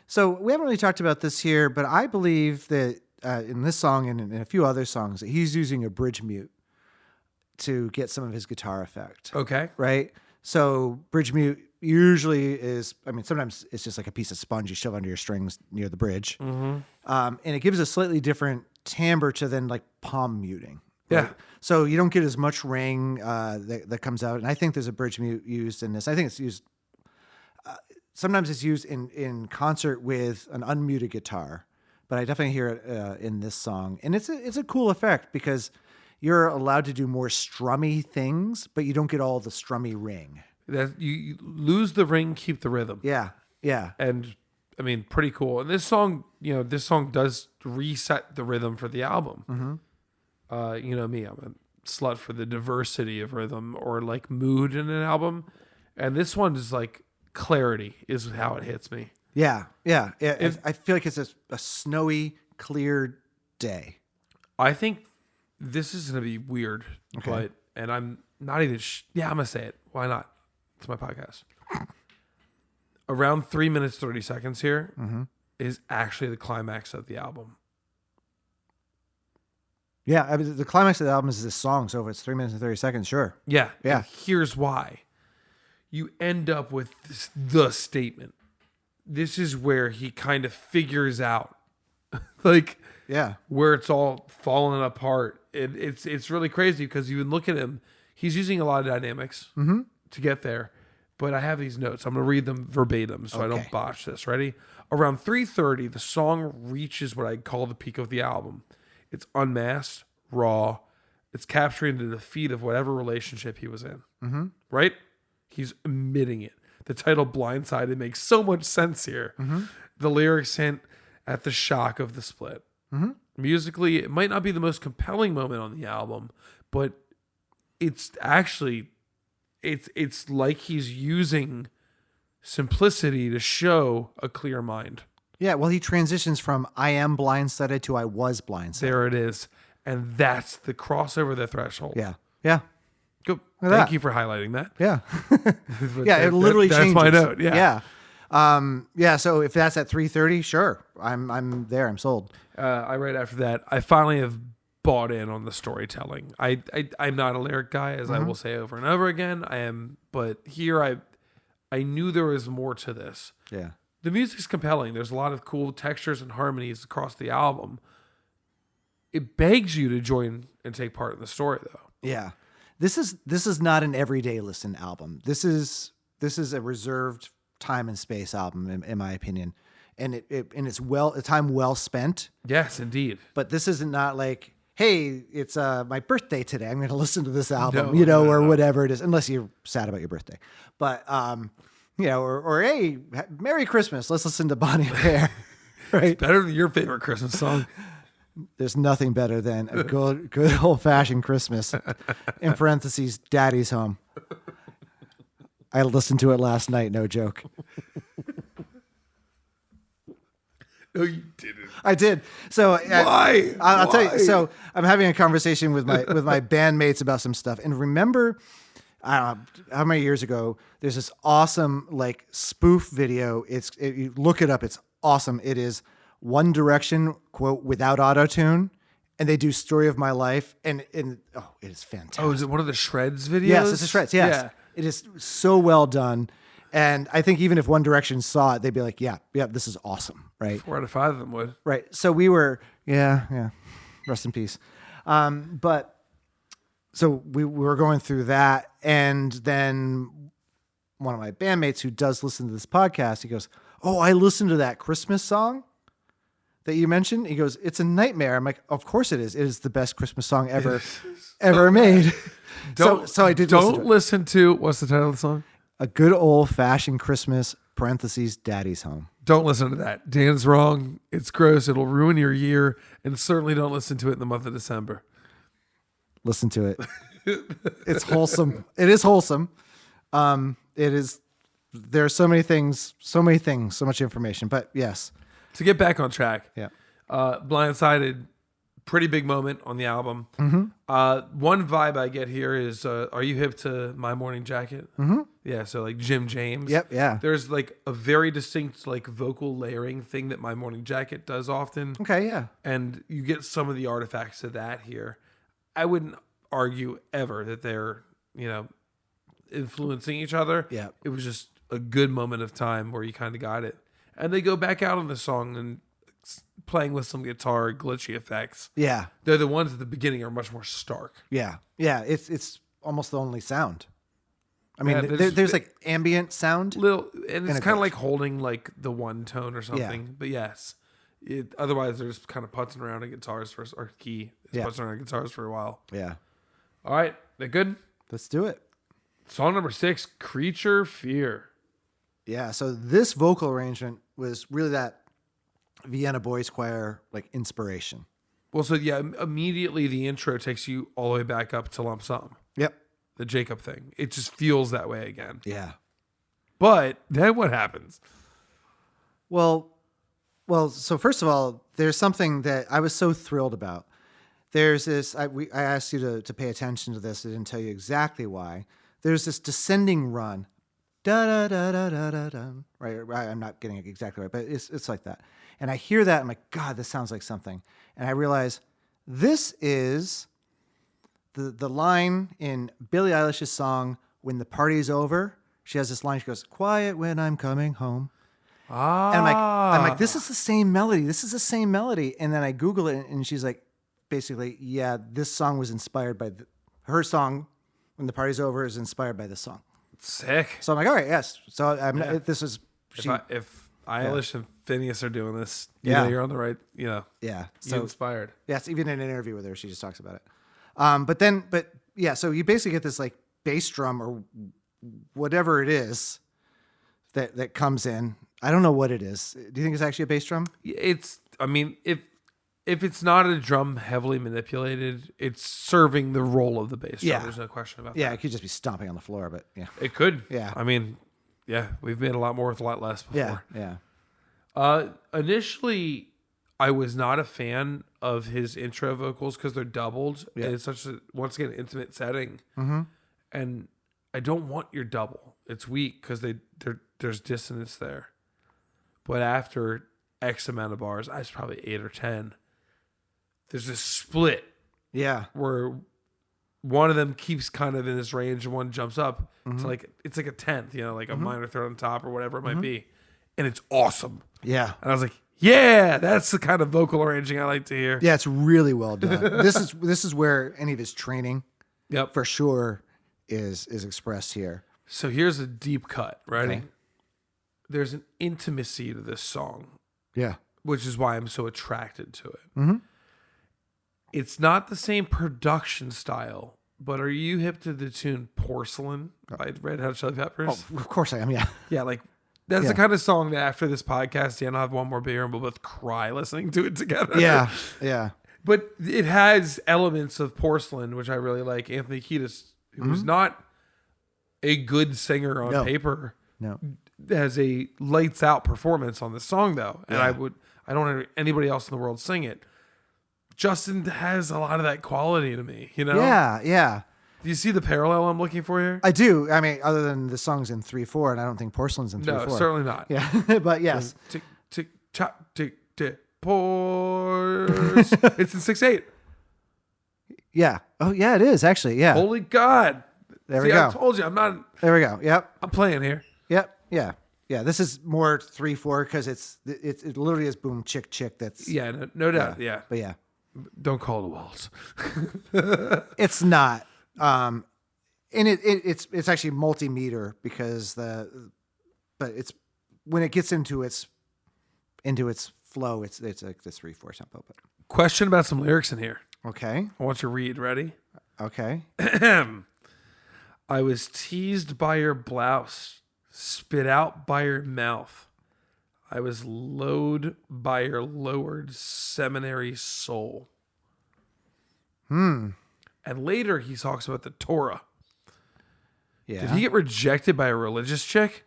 So we haven't really talked about this here, but I believe that in this song and in a few other songs, that he's using a bridge mute to get some of his guitar effect. Okay. Right? So bridge mute usually is, sometimes it's just like a piece of sponge you shove under your strings near the bridge. And it gives a slightly different timbre to than like palm muting. Right? Yeah. So you don't get as much ring that comes out. And I think there's a bridge mute used in this. I think it's used, sometimes it's used in concert with an unmuted guitar. But I definitely hear it in this song. And it's a cool effect because you're allowed to do more strummy things, but you don't get all the strummy ring. That you lose the ring, keep the rhythm. Yeah, yeah. And pretty cool. And this song does reset the rhythm for the album. You know me, I'm a slut for the diversity of rhythm or like mood in an album. And this one is like clarity is how it hits me. Yeah. I feel like it's a snowy, clear day. I think this is going to be weird, and I'm not even, I'm going to say it. Why not? It's my podcast. Around 3 minutes, 30 seconds here is actually the climax of the album. Yeah. The climax of the album is this song. So if it's 3 minutes and 30 seconds, sure. Yeah. Yeah. And here's why. You end up with the statement. This is where he kind of figures out where it's all falling apart. It's really crazy because you would look at him, he's using a lot of dynamics to get there. But I have these notes. I'm going to read them verbatim so I don't botch this. Ready? Around 3:30, the song reaches what I call the peak of the album. It's unmasked, raw. It's capturing the defeat of whatever relationship he was in. Right? He's emitting it. The title Blindsided makes so much sense here. The lyrics hint at the shock of the split. Musically, it might not be the most compelling moment on the album, but it's actually, it's like he's using simplicity to show a clear mind. Yeah, well, he transitions from I am blindsided to I was blindsided. There it is. And that's the crossover, the threshold. Yeah. Yeah. Good. Look at Thank that. you for highlighting that. Yeah. Yeah, it literally that's changes. my note. Yeah. Yeah. So if that's at 3:30, sure. I'm there. I'm sold. Right after that, I finally have bought in on the storytelling. I'm not a lyric guy, as I will say over and over again. I am, but here I knew there was more to this. Yeah. The music's compelling. There's a lot of cool textures and harmonies across the album. It begs you to join and take part in the story, though. Yeah. This is not an everyday listen album. This is a reserved time and space album, in my opinion, and it's a time well spent. Yes, indeed. But this isn't not like, hey, it's my birthday today, I'm going to listen to this album, No, or whatever it is, unless you're sad about your birthday. But or hey, Merry Christmas, let's listen to Bon Iver. Right? Better than your favorite Christmas song. There's nothing better than a good old fashioned Christmas. In parentheses, Daddy's Home. I listened to it last night. No joke. No, you didn't. I did. So Why? I'll tell you. Why? So I'm having a conversation with my bandmates about some stuff, and remember, I don't know how many years ago. There's this awesome like spoof video. You look it up. It's awesome. It is One Direction quote without auto-tune, and they do Story of My Life, and it is fantastic. Oh, is it one of the Shreds videos? Yes, it's a Shreds. Yes, Yeah. it is so well done, and I think even if One Direction saw it, they'd be like, "Yeah, this is awesome." Right? 4 out of 5 of them would. Right. So we were, yeah. Rest in peace. But so we were going through that, and then one of my bandmates who does listen to this podcast, he goes, "Oh, I listened to that Christmas song that you mentioned." He goes, "It's a nightmare." I'm like, "Of course it is. It is the best Christmas song ever made." So I did. Don't listen to what's the title of the song? A Good Old Fashioned Christmas (parentheses Daddy's Home). Don't listen to that. Dan's wrong. It's gross. It'll ruin your year, and certainly don't listen to it in the month of December. Listen to it. It's wholesome. It is wholesome. It is. There are so many things, so much information. But yes, To get back on track, yeah. Blindsided, pretty big moment on the album. One vibe I get here is, are you hip to My Morning Jacket? Yeah, so like Jim James. Yep, yeah. There's like a very distinct like vocal layering thing that My Morning Jacket does often. Okay, yeah. And you get some of the artifacts of that here. I wouldn't argue ever that they're, influencing each other. Yeah. It was just a good moment of time where you kind of got it. And they go back out on the song and playing with some guitar glitchy effects. Yeah, They're the ones at the beginning are much more stark. yeah. It's almost the only sound. I mean, Yeah, there's like ambient sound. And it's a kind of glitch. like holding like the one tone or something. But yes, otherwise they're just kind of putzing around on guitars or key. It's putzing around on guitars for a while. Yeah, All right, they're good. let's do it. Song number 6, Creature Fear. Yeah, so this vocal arrangement was really that Vienna Boys Choir like inspiration. Well, so yeah, immediately the intro takes you all the way back up to Lump Sum, Yep. the Jacob thing. It just feels that way again. Yeah. But then what happens? Well, so first of all, there's something that I was so thrilled about. There's this, I asked you to pay attention to this. I didn't tell you exactly why. There's this descending run. Da, da, da, da, da, da, da. Right. I'm not getting it exactly right, but it's like that. And I hear that. I'm like, God, this sounds like something. And I realize this is the line in Billie Eilish's song, When the Party's Over. She has this line. She goes, "Quiet when I'm coming home." And I'm like, this is the same melody. This is the same melody. And then I Google it, and she's like, basically, yeah, this song was inspired by her song. When the Party's Over is inspired by this song. Sick. So I'm like, all right, yes. So this is If Eilish and Phineas are doing this, Yeah. you're on the right, yeah. you're So inspired. yes, even in an interview with her, she just talks about it. But yeah, so you basically get this like bass drum or whatever it is that comes in. I don't know what it is. Do you think it's actually a bass drum? If it's not a drum heavily manipulated, it's serving the role of the bass drum. Yeah. There's no question about Yeah, that. it could just be stomping on the floor, but yeah. It could. Yeah. We've made a lot more with a lot less before. Yeah. Initially, I was not a fan of his intro vocals because they're doubled. Yeah. And it's such a, once again, intimate setting. Mm-hmm. And I don't want your double. It's weak because there's dissonance there. But after X amount of bars. I was probably 8 or 10. There's a split Yeah. where one of them keeps kind of in this range and one jumps up. Mm-hmm. It's like a tenth, like a minor third on top or whatever it might be. And it's awesome. Yeah. And I was like, yeah, that's the kind of vocal arranging I like to hear. Yeah, it's really well done. This is where any of his training Yep. for sure is expressed here. So here's a deep cut. Ready? Okay. There's an intimacy to this song, Yeah. which is why I'm so attracted to it. It's not the same production style, but are you hip to the tune Porcelain by Red Hot Chili Peppers? Oh, of course I am. Yeah. Yeah, like that's Yeah. the kind of song that after this podcast, Dan, I'll have one more beer and we'll both cry listening to it together. Yeah. Yeah. But it has elements of Porcelain, which I really like. Anthony Kiedis, who's not a good singer on No. paper, No. has a lights out performance on this song though. And Yeah. I don't want anybody else in the world sing it. Justin has a lot of that quality to me, Yeah. Yeah. Do you see the parallel I'm looking for here? I do. I mean, other than the song's in 3/4, and I don't think Porcelain's in 3/4. No, certainly not. Yeah. But yes. Tick, tick, chop, tick, tick, pores. It's in 6/8. Yeah. Oh, yeah, it is actually. Yeah. Holy God. There See, we go. I told you, There we go. Yep. I'm playing here. Yep. Yeah. Yeah. This is more 3/4 because it literally is boom chick chick. That's Yeah, no doubt. Yeah. But yeah, Don't call the waltz. it's not. And it's actually multimeter because but it's when it gets into its flow, it's like the 3/4 tempo. But Question about some lyrics in here. okay. I want you to read. Ready? Okay. I was teased by your blouse, spit out by your mouth. I was lowered by your lowered seminary soul. And later he talks about the Torah. Yeah. Did he get rejected by a religious chick?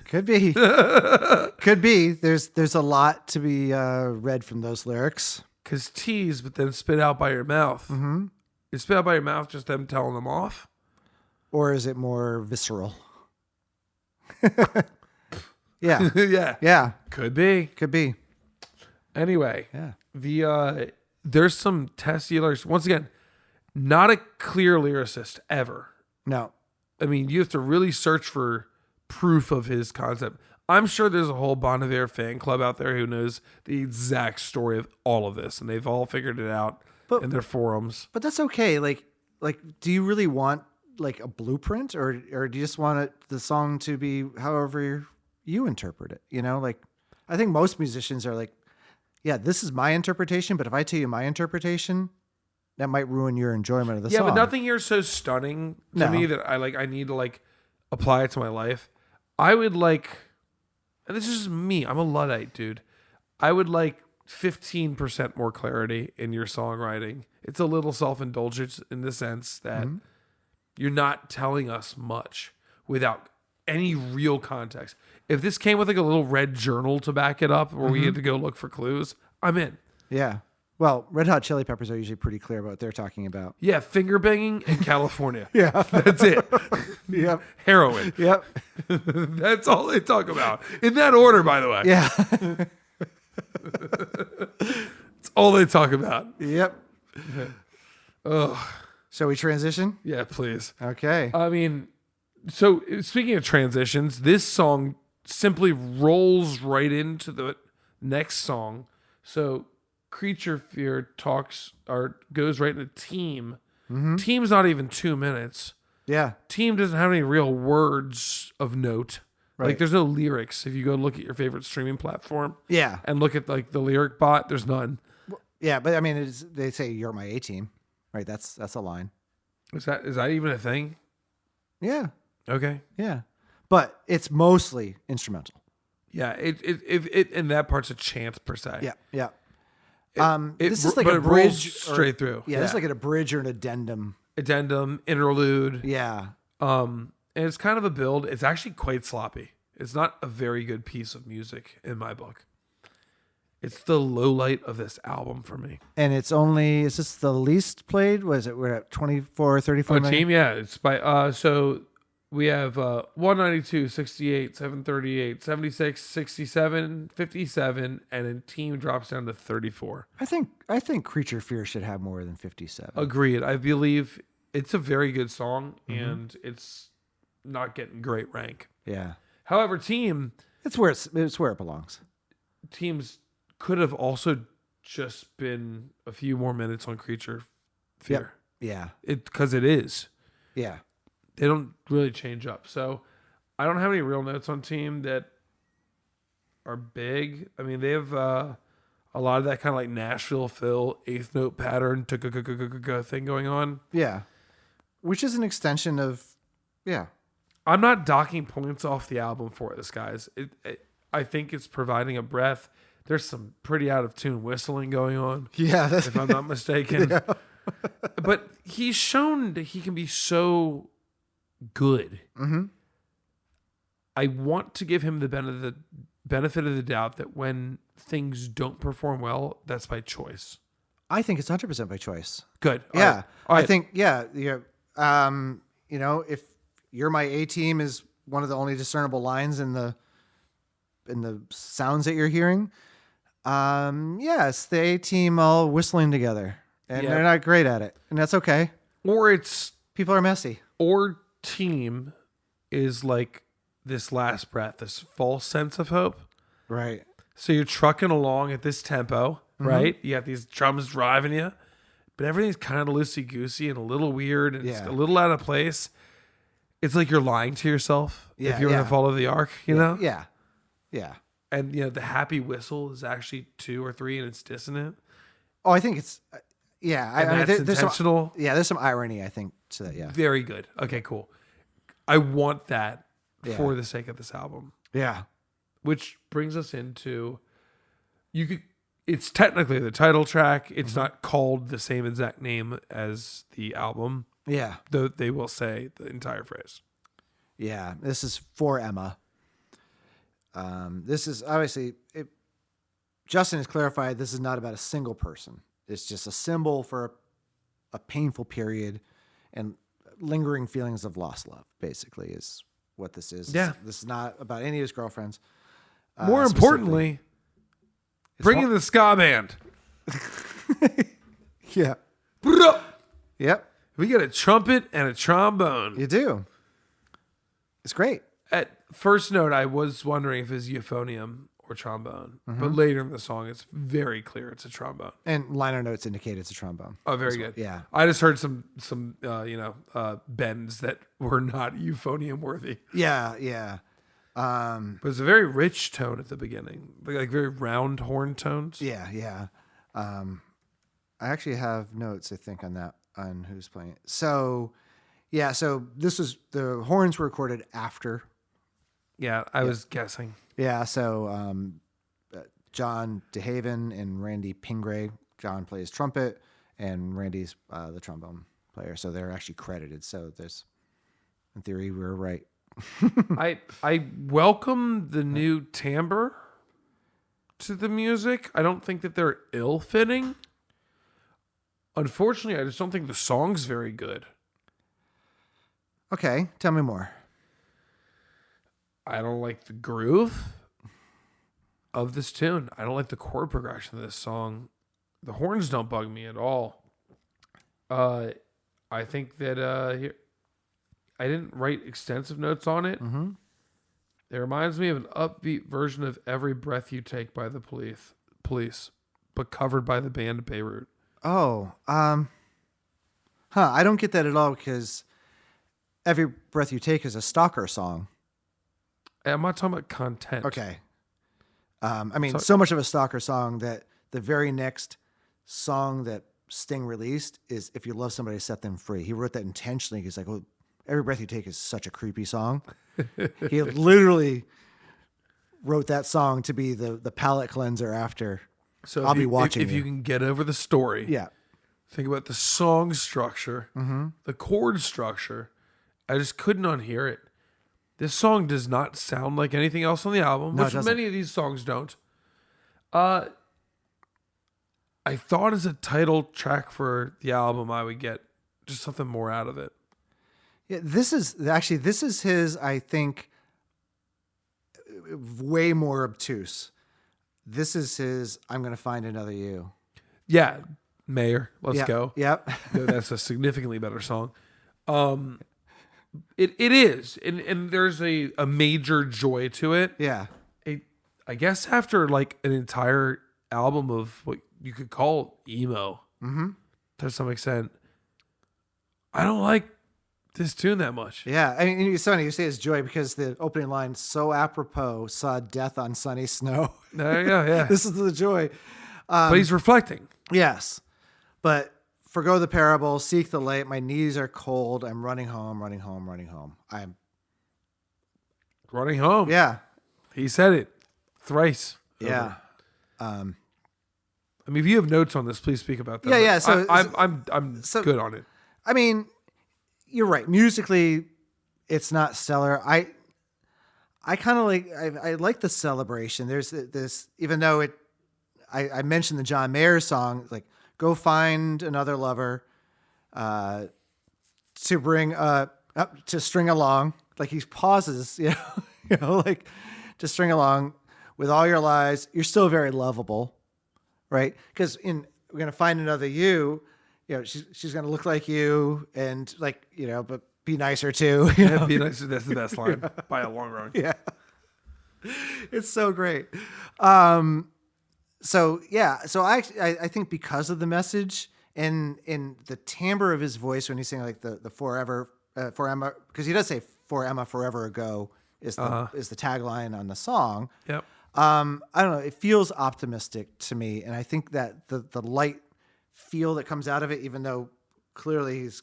Could be. Could be. There's a lot to be read from those lyrics. Because teased, but then spit out by your mouth. Mm-hmm. Is spit out by your mouth just them telling them off? Or is it more visceral? Yeah. Yeah. Yeah. Could be. Could be. Anyway, Yeah. there's some testy lyrics. Once again, not a clear lyricist ever. No. I mean, you have to really search for proof of his concept. I'm sure there's a whole Bon Iver fan club out there who knows the exact story of all of this, and they've all figured it out in their forums. But that's okay. Like, do you really want like a blueprint, or do you just want the song to be however you interpret it? Like, I think most musicians are like, yeah, this is my interpretation, but if I tell you my interpretation, that might ruin your enjoyment of the song. Yeah, but nothing here is so stunning to me that I need to apply it to my life. I would and this is just me, I'm a Luddite, dude. I would 15% more clarity in your songwriting. It's a little self-indulgent in the sense that you're not telling us much without any real context. If this came with a little red journal to back it up where we had to go look for clues, I'm in. Yeah. Well, Red Hot Chili Peppers are usually pretty clear about what they're talking about. Yeah, finger banging in California. Yeah. That's it. Yep. Heroin. Yep. That's all they talk about. In that order, by the way. Yeah. It's all they talk about. Yep. Ugh. Shall we transition? Yeah, please. Okay. I mean, so speaking of transitions, this song simply rolls right into the next song. So Creature Fear goes right into Team. Team's not even 2 minutes. Yeah. Team doesn't have any real words of note. Right. Like there's no lyrics. If you go look at your favorite streaming platform Yeah. and look at the lyric bot, there's none. Yeah, but I mean, they say you're my A-team, right? That's a line. Is that even a thing? Yeah. Okay. Yeah. But it's mostly instrumental. Yeah. It and that part's a chant per se. Yeah. Yeah. This is like but a it rolls bridge straight through. Yeah, this is like an abridge or an addendum. Addendum, interlude. Yeah. And it's kind of a build. It's actually quite sloppy. It's not a very good piece of music in my book. It's the low light of this album for me. And is this the least played? Was it, we're at 24, 34 Oh, million? Team, yeah. It's by, so We have 192, 68, 738, 76, 67, 57, and then team drops down to 34. I think Creature Fear should have more than 57. Agreed. I believe it's a very good song, and it's not getting great rank. Yeah. However, teams It's where it belongs. could have also just been a few more minutes on Creature Fear. Yeah. Because it is. Yeah. They don't really change up. So I don't have any real notes on team that are big. I mean, they have a lot of that kind of like Nashville Phil eighth note pattern thing going on. Yeah. Which is an extension of, yeah. I'm not docking points off the album for this, guys. I think it's providing a breath. There's some pretty out of tune whistling going on. Yeah. That's, If I'm not mistaken. But he's shown that he can be so good. Mm-hmm. I want to give him the benefit of the doubt that when things don't perform well, that's by choice. I think it's 100% by choice. Good. Yeah. All right. I think, yeah. If You're My A-Team is one of the only discernible lines in the sounds that you're hearing. Yes, the A-Team all whistling together. And they're not great at it. And that's okay. Or it's People are messy. or team is like this last breath, this false sense of hope. Right. So you're trucking along at this tempo, right? You got these drums driving you, but everything's kind of loosey-goosey and a little weird and it's a little out of place. It's like you're lying to yourself if you're going to follow the arc, you know? Yeah. Yeah. And, the happy whistle is actually 2 or 3 and it's dissonant. Oh, I think it's, yeah. And that's intentional. There's some irony, I think, to that, yeah. Very good. Okay, cool. I want that for the sake of this album. Yeah. Which brings us into it's technically the title track. It's not called the same exact name as the album, Yeah. though they will say the entire phrase. Yeah. This is for Emma. This is obviously, Justin has clarified this is not about a single person. It's just a symbol for a painful period and lingering feelings of lost love, basically, is what this is. Yeah. This is not about any of his girlfriends. More importantly, bringing the ska band. Yeah. Yep. We got a trumpet and a trombone. You do. It's great. At first note, I was wondering if it's euphonium or trombone, but later in the song, it's very clear it's a trombone. And liner notes indicate it's a trombone. Oh, very good. Yeah. I just heard some bends that were not euphonium worthy. Yeah. Yeah. But it's a very rich tone at the beginning, like very round horn tones. Yeah. Yeah. I actually have notes, I think, on who's playing it. So, yeah. So the horns were recorded after. Yeah, I was guessing. Yeah. So, John DeHaven and Randy Pingray. John plays trumpet and Randy's the trombone player. So they're actually credited. So in theory, we were right. I welcome the new timbre to the music. I don't think that they're ill-fitting. Unfortunately, I just don't think the song's very good. Okay. Tell me more. I don't like the groove of this tune. I don't like the chord progression of this song. The horns don't bug me at all. I think that here, I didn't write extensive notes on it. Mm-hmm. It reminds me of an upbeat version of Every Breath You Take by the Police, but covered by the band Beirut. Oh, I don't get that at all because Every Breath You Take is a stalker song. I'm not talking about content. Okay. I mean, so much of a stalker song that the very next song that Sting released is If You Love Somebody, Set Them Free. He wrote that intentionally. He's like, well, Every Breath You Take is such a creepy song. He literally wrote that song to be the palate cleanser after. So I'll be watching if you can get over the story. Yeah. Think about the song structure, the chord structure. I just couldn't unhear it. This song does not sound like anything else on the album, No, which it doesn't. many of these songs don't. I thought as a title track for the album, I would get just something more out of it. Yeah, this is his, I think, way more obtuse. This is his I'm going to find another you. Yeah, Mayor, let's Yep, go. Yep. That's a significantly better song. It is, and there's a major joy to it. Yeah. I guess after like an entire album of what you could call emo, to some extent, I don't like this tune that much. Yeah. I mean, it's funny you say it's joy because the opening line, so apropos, saw death on sunny snow. There you go. Yeah, This is the joy. but he's reflecting. Yes. But forgo the parable, seek the light. My knees are cold. I'm running home, running home, running home. I'm, Running home. yeah. He said it thrice. Yeah. I mean, if you have notes on this, please speak about them. Yeah, yeah, But so- I'm so- good on it. I mean, you're right. Musically, it's not stellar. I kind of like, I like the celebration. There's this, even though I mentioned the John Mayer song, like, go find another lover, to bring, up to string along. Like he pauses, like to string along with all your lies. You're still very lovable, right? Because we're going to find another you, she's going to look like you and like, but be nicer too. That'd be nice. That's the best line by a long run. Yeah. It's so great. So I think because of the message and in the timbre of his voice when he's saying like the forever for Emma, because he does say for Emma forever ago is the tagline on the song. Yep. I don't know. It feels optimistic to me, and I think that the light feel that comes out of it, even though clearly he's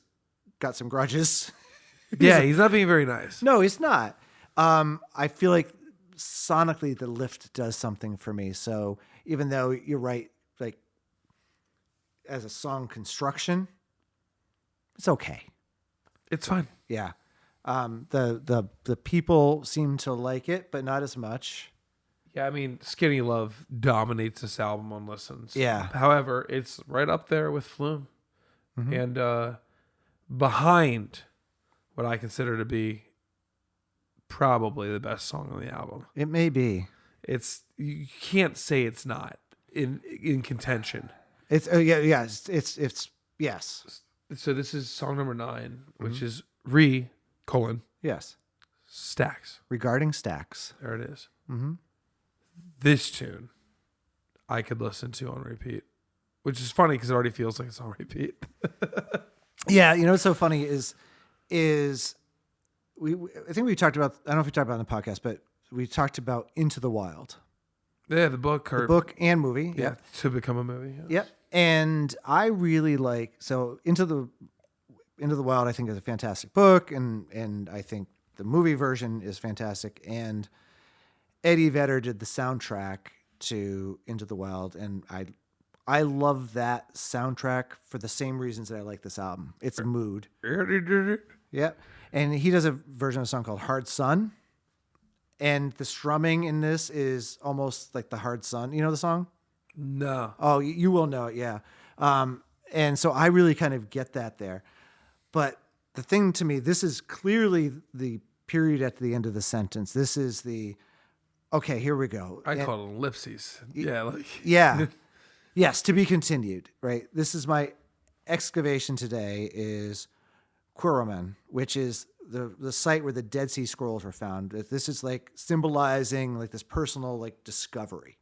got some grudges. Yeah, he's not being very nice. No, he's not. I feel like sonically the lift does something for me. So even though you're right, like as a song construction, it's okay. It's fine. Yeah. The people seem to like it, but not as much. Yeah, I mean, Skinny Love dominates this album on listens. Yeah. However, it's right up there with Flume. And behind what I consider to be probably the best song on the album. It may be. You can't say it's not in contention. It's it's yes. So this is song number 9, which is colon Yes. Stacks. Regarding Stacks. There it is. This tune I could listen to on repeat, which is funny because it already feels like it's on repeat. Yeah, what's so funny is I think we talked about, I don't know if we talked about it on the podcast, but we talked about Into the Wild. Yeah, the book. The book and movie. Yeah, to become a movie. Yeah. Yep. And I really like, so Into the Wild I think is a fantastic book, and I think the movie version is fantastic. And Eddie Vedder did the soundtrack to Into the Wild, and I love that soundtrack for the same reasons that I like this album. It's mood. Yep. And he does a version of a song called Hard Sun. And the strumming in this is almost like the Hard Sun. You know the song? No. Oh, you will know it, yeah. And so I really kind of get that there. But the thing to me, this is clearly the period at the end of the sentence. This is okay, here we go. I call it ellipses. Yeah. Yeah. Yes, to be continued, right? This is my excavation today is Quraman, which is the site where the Dead Sea Scrolls were found. This is like symbolizing like this personal like discovery,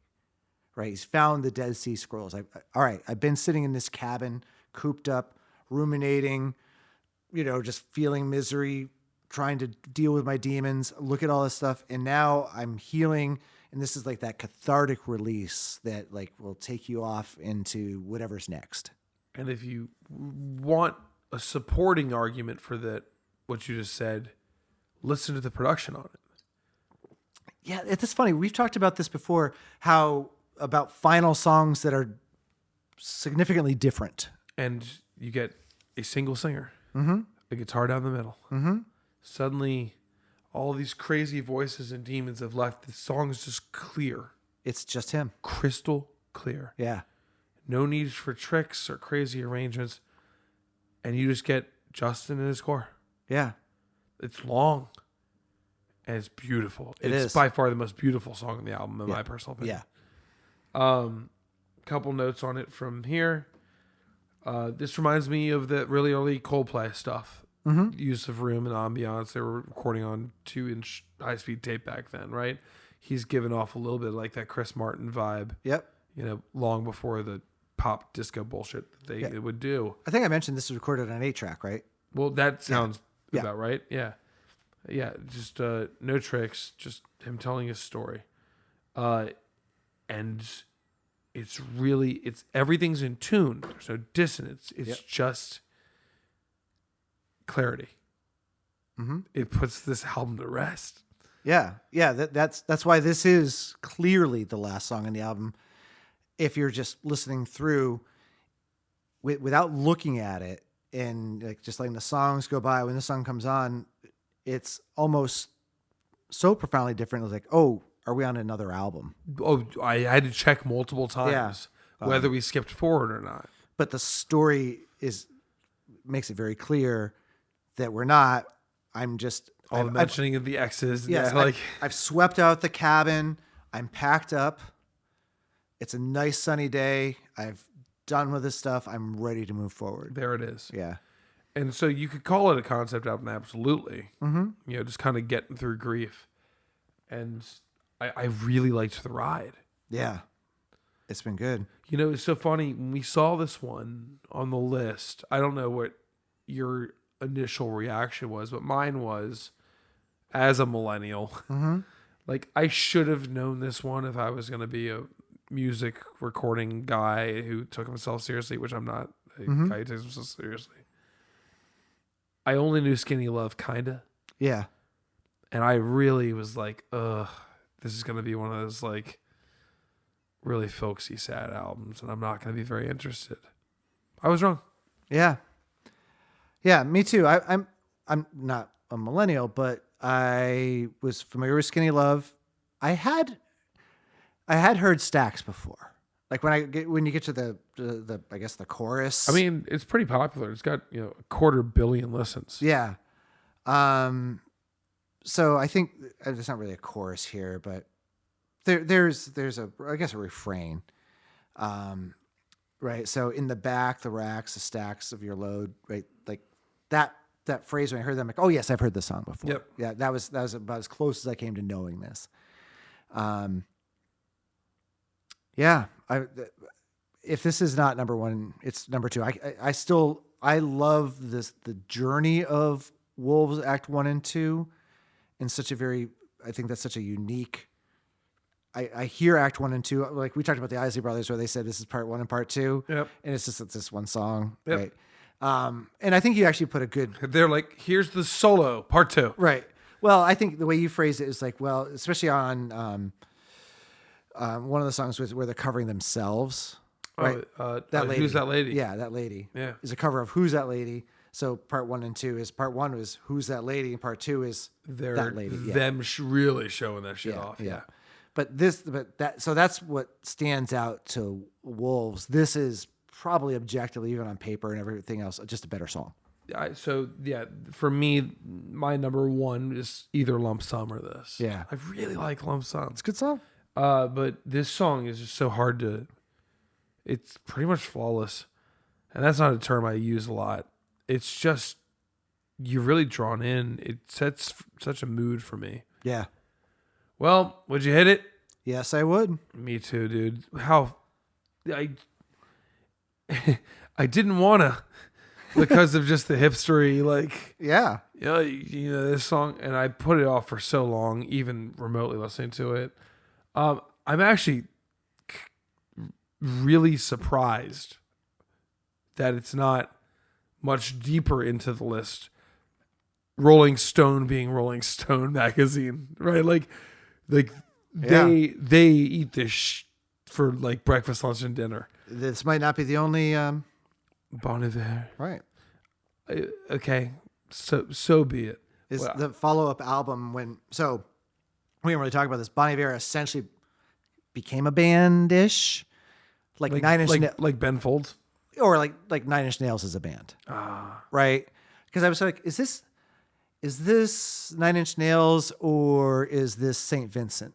right? He's found the Dead Sea Scrolls. All right, I've been sitting in this cabin, cooped up, ruminating, just feeling misery, trying to deal with my demons, look at all this stuff. And now I'm healing. And this is like that cathartic release that like will take you off into whatever's next. And if you want a supporting argument for that, what you just said, listen to the production on it. Yeah, it's funny. We've talked about this before, about final songs that are significantly different. And you get a single singer, a guitar down the middle. Suddenly, all these crazy voices and demons have left. The song is just clear. It's just him. Crystal clear. Yeah. No need for tricks or crazy arrangements. And you just get Justin and his core. Yeah. It's long. And it's beautiful. It's is. by far the most beautiful song on the album, in my personal opinion. Yeah. Couple notes on it from here. This reminds me of the really early Coldplay stuff. Use of room and ambiance. They were recording on 2-inch high-speed tape back then, right? He's given off a little bit like that Chris Martin vibe. Yep. Long before the pop disco bullshit that they would do. I think I mentioned this was recorded on 8-track, right? Well, that sounds Yeah. about right. Yeah. Yeah. Just no tricks, just him telling his story. And it's everything's in tune. There's no dissonance. It's just clarity. It puts this album to rest. Yeah. Yeah. That's why this is clearly the last song on the album. If you're just listening through without looking at it and like just letting the songs go by, when the song comes on, it's almost so profoundly different. It's like, oh, are we on another album? Oh, I had to check multiple times whether we skipped forward or not. But the story makes it very clear that we're not. I'm just All the mentioning of the X's. Yes, Yeah, I've swept out the cabin. I'm packed up. It's a nice sunny day. I've done with this stuff. I'm ready to move forward. there it is. Yeah. And so you could call it a concept album, absolutely. Just kind of getting through grief. And I really liked the ride. Yeah. It's been good. It's so funny. When we saw this one on the list, I don't know what your initial reaction was, but mine was, as a millennial, like I should have known this one if I was going to be a music recording guy who took himself seriously, which I'm not a guy who takes himself seriously. I only knew Skinny Love, kinda. Yeah. And I really was like, ugh, this is going to be one of those like really folksy, sad albums, and I'm not going to be very interested. I was wrong. Yeah. Yeah, me too. I'm not a millennial, but I was familiar with Skinny Love. I had heard Stax before. Like when you get to the I guess the chorus. I mean, it's pretty popular. It's got, a 250 million listens. Yeah. So I think there's not really a chorus here, but there's a I guess a refrain. Right. So in the back, the racks, the stacks of your load, right? Like that phrase, when I heard that, I'm like, oh yes, I've heard this song before. Yep. Yeah, that was about as close as I came to knowing this. Yeah, if this is not number one, it's number two. I love the journey of Wolves Act 1 and 2 in such a I think that's such a unique. I hear Act 1 and 2, like we talked about the Isley Brothers, where they said this is part 1 and part 2. Yep. And it's this one song. Yep. Right. And I think you actually put a good. They're like, here's the solo, part 2. Right. Well, I think the way you phrase it is like, well, especially on one of the songs where they're covering themselves. Right. That lady. Who's that lady? Yeah, that lady. Yeah. Is a cover of Who's That Lady. So part 1 and 2 is part 1 was Who's That Lady, and part 2 is that lady. Yeah. Them really showing that shit off. Yeah. So that's what stands out to Wolves. This is probably objectively, even on paper and everything else, just a better song. For me, my number one is either Lump Sum or this. Yeah. I really like Lump Sum. It's a good song. But this song is just so hard to. It's pretty much flawless, and that's not a term I use a lot. It's just you're really drawn in. It sets such a mood for me. Yeah. Well, would you hit it? Yes, I would. Me too, dude. I didn't want to because of just the hipstery, like, Yeah. this song, and I put it off for so long, even remotely listening to it. I'm actually really surprised that it's not much deeper into the list. Rolling Stone being Rolling Stone magazine, right? Like they eat this for like breakfast, lunch, and dinner. This might not be the only. Bon Iver, Right. okay, so be it. Is Well, the follow-up album we didn't really talk about this. Bon Iver essentially became a band-ish, like Nine Inch Nails, like Ben Folds. or like Nine Inch Nails as a band, right? Because I was like, is this is this Nine Inch Nails or is this St. Vincent?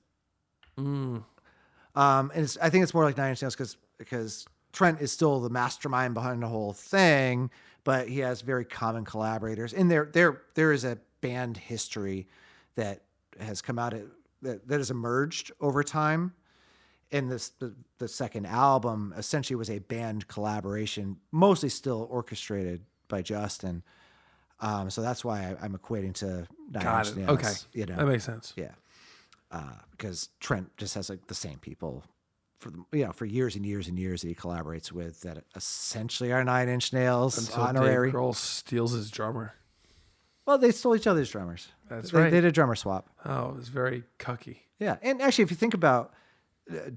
And I think it's more like Nine Inch Nails because Trent is still the mastermind behind the whole thing, but he has very common collaborators. And there is a band history that has come out that has emerged over time. And the second album essentially was a band collaboration, mostly still orchestrated by Justin. So that's why I'm equating to Nine Inch Nails. Okay. You know, That makes sense. yeah. Because Trent just has like the same people for years and years and years that he collaborates with that essentially are Nine Inch Nails Until honorary. Dave Grohl steals his drummer. Well, they stole each other's drummers. That's They right. did a drummer swap. Oh, it was very cucky. Yeah, and actually, if you think about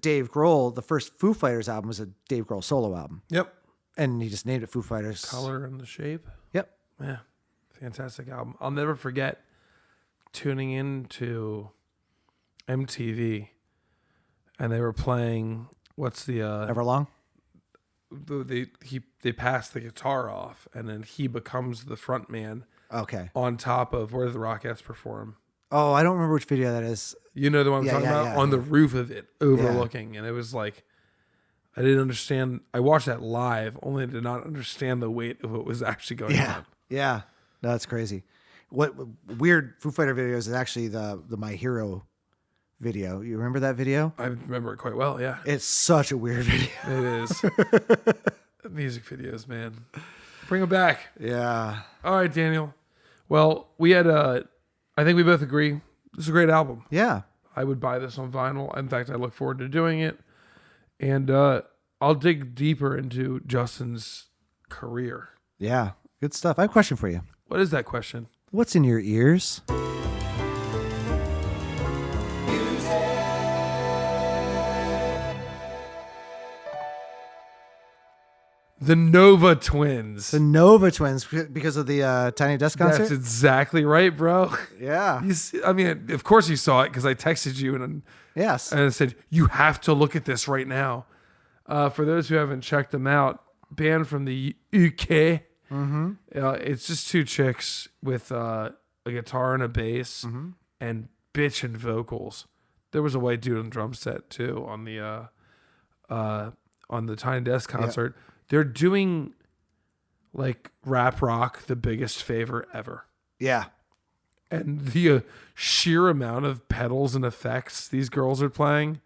Dave Grohl, the first Foo Fighters album was a Dave Grohl solo album, Yep. and he just named it Foo Fighters. Color and the Shape. Yep. Yeah. Fantastic album. I'll never forget tuning into MTV and they were playing what's the Everlong. they pass the guitar off and then he becomes the front man Okay. on top of where the Rockettes perform. Oh, I don't remember which video that is. You know the one I'm Yeah, talking yeah, about? yeah, On the yeah. roof of it, overlooking. And it was like, I didn't understand. I watched that live, only to not understand the weight of what was actually going Yeah. on. Yeah. No, that's crazy. What weird Foo Fighter videos is actually the My Hero video. You remember that video? I remember it quite well, yeah. It's such a weird video. It is. Music videos, man. Bring them back. Yeah. All right, Daniel. Well, we had, I think we both agree, this is a great album. Yeah. I would buy this on vinyl. In fact, I look forward to doing it. And I'll dig deeper into Justin's career. Yeah. Good stuff. I have a question for you. What is that question? What's in your ears? The Nova Twins. The Nova Twins because of the Tiny Desk concert? That's exactly right, bro. Yeah. You see, I mean, of course you saw it because I texted you and Yes. I said, you have to look at this right now. For those who haven't checked them out, band from the UK. Mm-hmm. It's just two chicks with a guitar and a bass and bitchin' vocals. There was a white dude on drum set too on the Tiny Desk concert. Yeah. They're doing like rap rock, the biggest favor ever. Yeah. And the sheer amount of pedals and effects these girls are playing.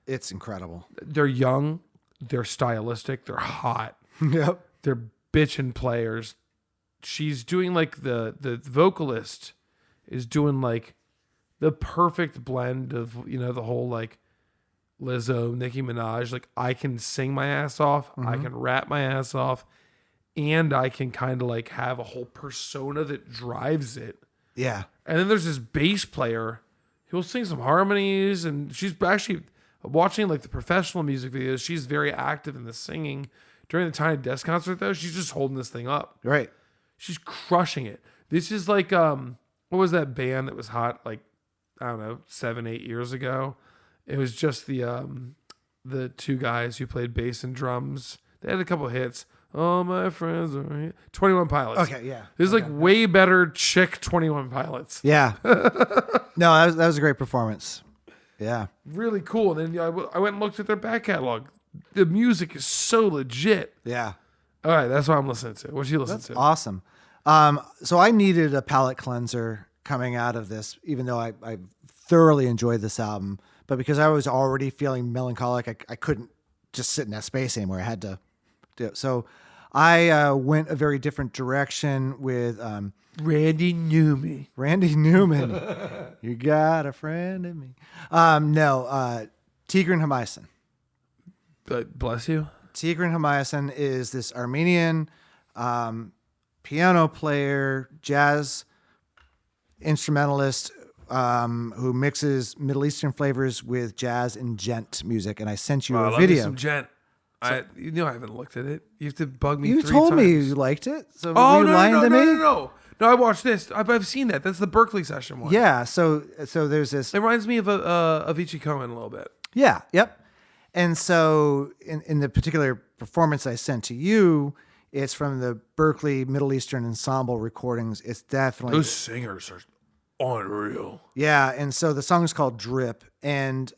It's incredible. They're young. They're stylistic. They're hot. Yep. They're bitchin' players. She's doing like the vocalist is doing like the perfect blend of, you know, the whole like Lizzo, Nicki Minaj. Like I can sing my ass off. I can rap my ass off. And I can kind of like have a whole persona that drives it. Yeah. And then there's this bass player who'll sing some harmonies, and she's actually watching like the professional music videos. She's very active in the singing. During the Tiny Desk concert, though, she's just holding this thing up. Right. She's crushing it. This is like, what was that band that was hot like, I don't know, 7-8 years ago? It was just the two guys who played bass and drums. They had a couple hits. All my friends are here. 21 Pilots. Okay, yeah. This is like way better chick 21 Pilots. Yeah. No, that was a great performance. Yeah. Really cool. And then I went and looked at their back catalog. The music is so legit. Yeah. All right, that's what I'm listening to. What you listen to? Awesome. So I needed a palate cleanser coming out of this, even though I thoroughly enjoyed this album. But because I was already feeling melancholic, I couldn't just sit in that space anymore. I had to do it. So I went a very different direction with Randy Newman. Randy Newman. You got a friend in me. Tigran Hamasyan. Bless you. Tigran Hamasyan is this Armenian piano player, jazz instrumentalist who mixes Middle Eastern flavors with jazz and gent music. And I sent you a video. Some gent. You know I haven't looked at it. You have to bug me. You 3 told times. me you liked it. So Oh were you lying to me? No, I watched this. I've seen that. That's the Berkeley session one. Yeah. So there's this. It reminds me of Avicii Cohen a little bit. Yeah. Yep. And so in the particular performance I sent to you, It's from the Berkeley Middle Eastern Ensemble recordings. It's definitely Those singers are unreal. yeah. And so the song is called Drip, and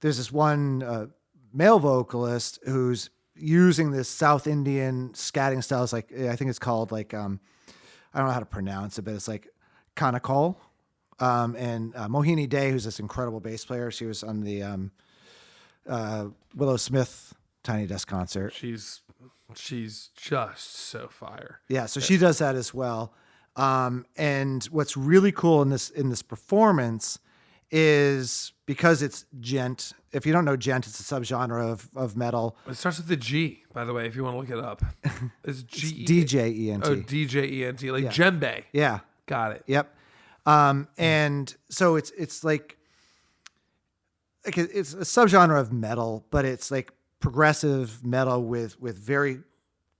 there's this one male vocalist who's using this South Indian scatting style. It's like I think it's called like I don't know how to pronounce it, but it's like Kanakol. And Mohini Day, who's this incredible bass player, she was on the Willow Smith Tiny Desk concert. She's just so fire. Yeah, so she does that as well. And what's really cool in this performance is because it's gent. If you don't know gent, it's a subgenre of metal. It starts with the G, by the way, if you want to look it up. It's G. DJENT. Oh, DJENT, like Yeah. djembe. Yeah. Got it. Yep. And so it's like it's a subgenre of metal, but it's like progressive metal with very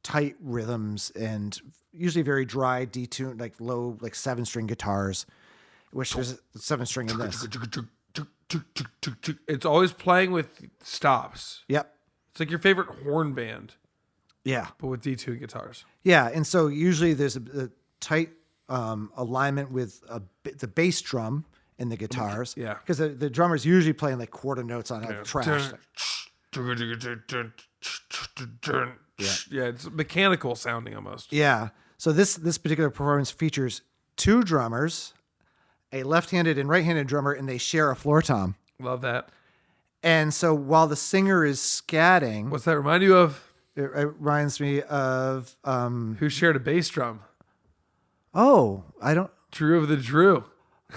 tight rhythms and usually very dry, detuned, like low, like 7-string guitars, which there's a 7-string in this. It's always playing with stops. Yep. It's like your favorite horn band, Yeah. but with D2 guitars. Yeah. And so usually there's a tight alignment with the bass drum and the guitars. Yeah. Because the drummer's usually playing like quarter notes on a trash. Yeah, it's mechanical sounding almost. Yeah. So this particular performance features 2 drummers, a left-handed and right-handed drummer, and they share a floor tom. Love that. And so while the singer is scatting, What's that remind you of? it reminds me of Who shared a bass drum? Drew of the Drew.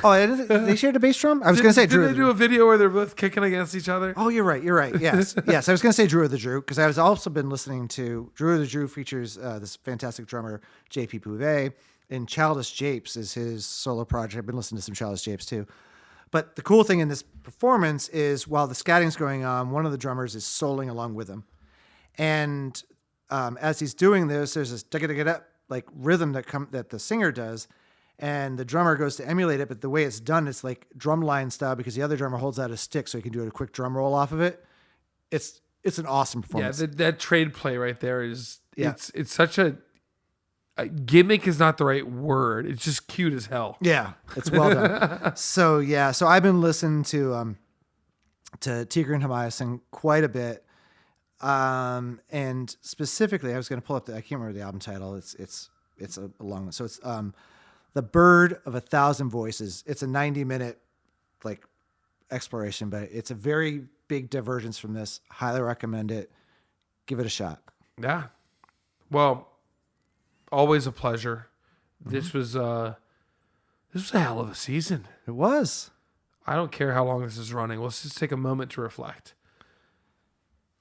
they shared a bass drum? I was going to say Drew. Did they do a video where they're both kicking against each other? Oh, you're right. Yes. Yes. I was going to say Drew of the Drew because I was also been listening to Drew of the Drew features this fantastic drummer, JP Pouvet, and Childish Japes is his solo project. I've been listening to some Childish Japes too. But the cool thing in this performance is while the scatting's going on, one of the drummers is soloing along with him. And as he's doing this, there's this da-ga-da-ga-da like rhythm that the singer does. And the drummer goes to emulate it, but the way it's done, it's like drumline style because the other drummer holds out a stick so he can do a quick drum roll off of it. It's an awesome performance. Yeah, that trade play right there is Yeah. it's such a gimmick is not the right word. It's just cute as hell. Yeah, it's well done. So I've been listening to Tigran Hamasyan quite a bit, and specifically, I was going to pull up I can't remember the album title. It's a long one. So it's The Bird of 1,000 Voices. It's a 90-minute like exploration, but it's a very big divergence from this. Highly recommend it. Give it a shot. Yeah. Well, always a pleasure. This was a hell of a season. It was. I don't care how long this is running. Let's just take a moment to reflect.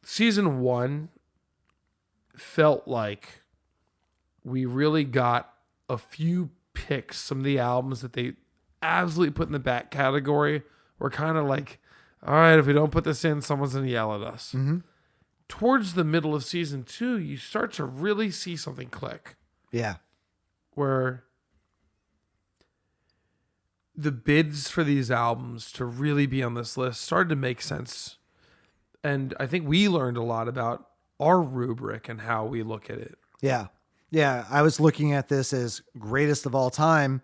Season 1 felt like we really got a few picks. Some of the albums that they absolutely put in the back category were kind of like, all right, if we don't put this in, someone's going to yell at us. Mm-hmm. Towards the middle of season 2, you start to really see something click. Yeah. Where the bids for these albums to really be on this list started to make sense. And I think we learned a lot about our rubric and how we look at it. Yeah. Yeah. I was looking at this as greatest of all time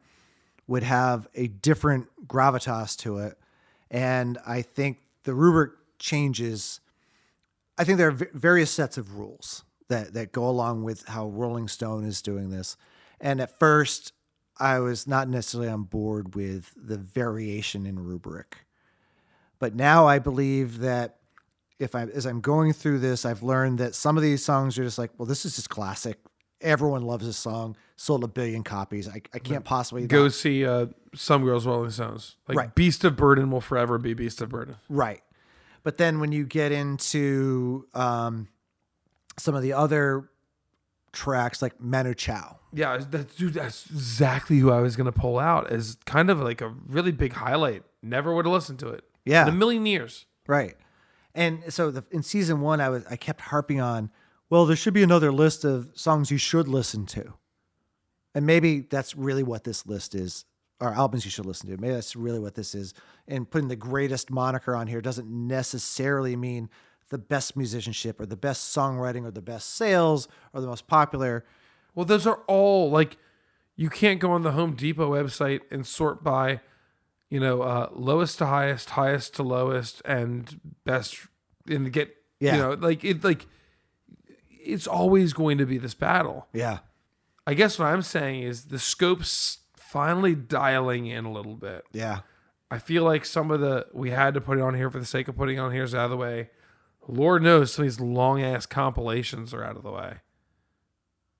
would have a different gravitas to it. And I think the rubric changes. I think there are various sets of rules that go along with how Rolling Stone is doing this. And at first, I was not necessarily on board with the variation in rubric. But now I believe that as I'm going through this, I've learned that some of these songs are just like, well, this is just classic. Everyone loves this song. Sold 1 billion copies. I can't possibly Go see Some Girls Rolling Stones. Like Right. Beast of Burden will forever be Beast of Burden. Right. But then when you get into some of the other tracks like Manu Chao. Yeah, that's exactly who I was going to pull out as kind of like a really big highlight. Never would have listened to it. Yeah. In a million years. Right. And so in season 1, I kept harping on, well, there should be another list of songs you should listen to. And maybe that's really what this list is, or albums you should listen to. Maybe that's really what this is. And putting the greatest moniker on here doesn't necessarily mean the best musicianship or the best songwriting or the best sales or the most popular. Well, those are all like, you can't go on the Home Depot website and sort by, lowest to highest, highest to lowest, and best, and get, it's always going to be this battle. Yeah. I guess what I'm saying is the scope's finally dialing in a little bit. Yeah. I feel like we had to put it on here for the sake of putting it on here is out of the way. Lord knows some of these long ass compilations are out of the way.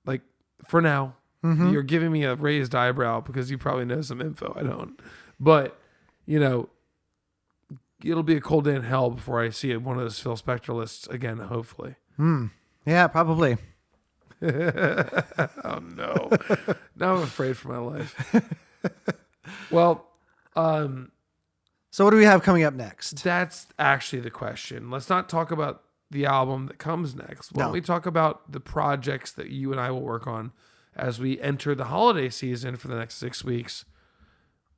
Like, for now, you're giving me a raised eyebrow because you probably know some info I don't. But, it'll be a cold day in hell before I see one of those Phil Spector lists again, hopefully. Yeah, probably. Oh, no. Now I'm afraid for my life. Well, so what do we have coming up next? that's actually the question. Let's not talk about the album that comes next. Why don't we talk about the projects that you and I will work on as we enter the holiday season for the next 6 weeks?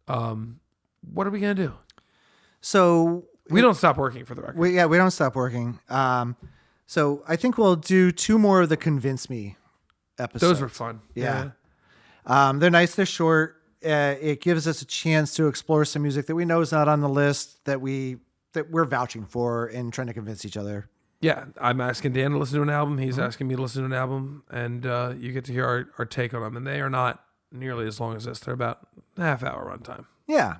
What are we going to do? So We don't stop working, for the record. we don't stop working. So I think we'll do 2 more of the Convince Me episodes. Those were fun. Yeah. They're nice. They're short. It gives us a chance to explore some music that we know is not on the list that we're vouching for and trying to convince each other. Yeah, I'm asking Dan to listen to an album. He's asking me to listen to an album, and you get to hear our take on them. And they are not nearly as long as this. They're about a half-hour runtime. Yeah.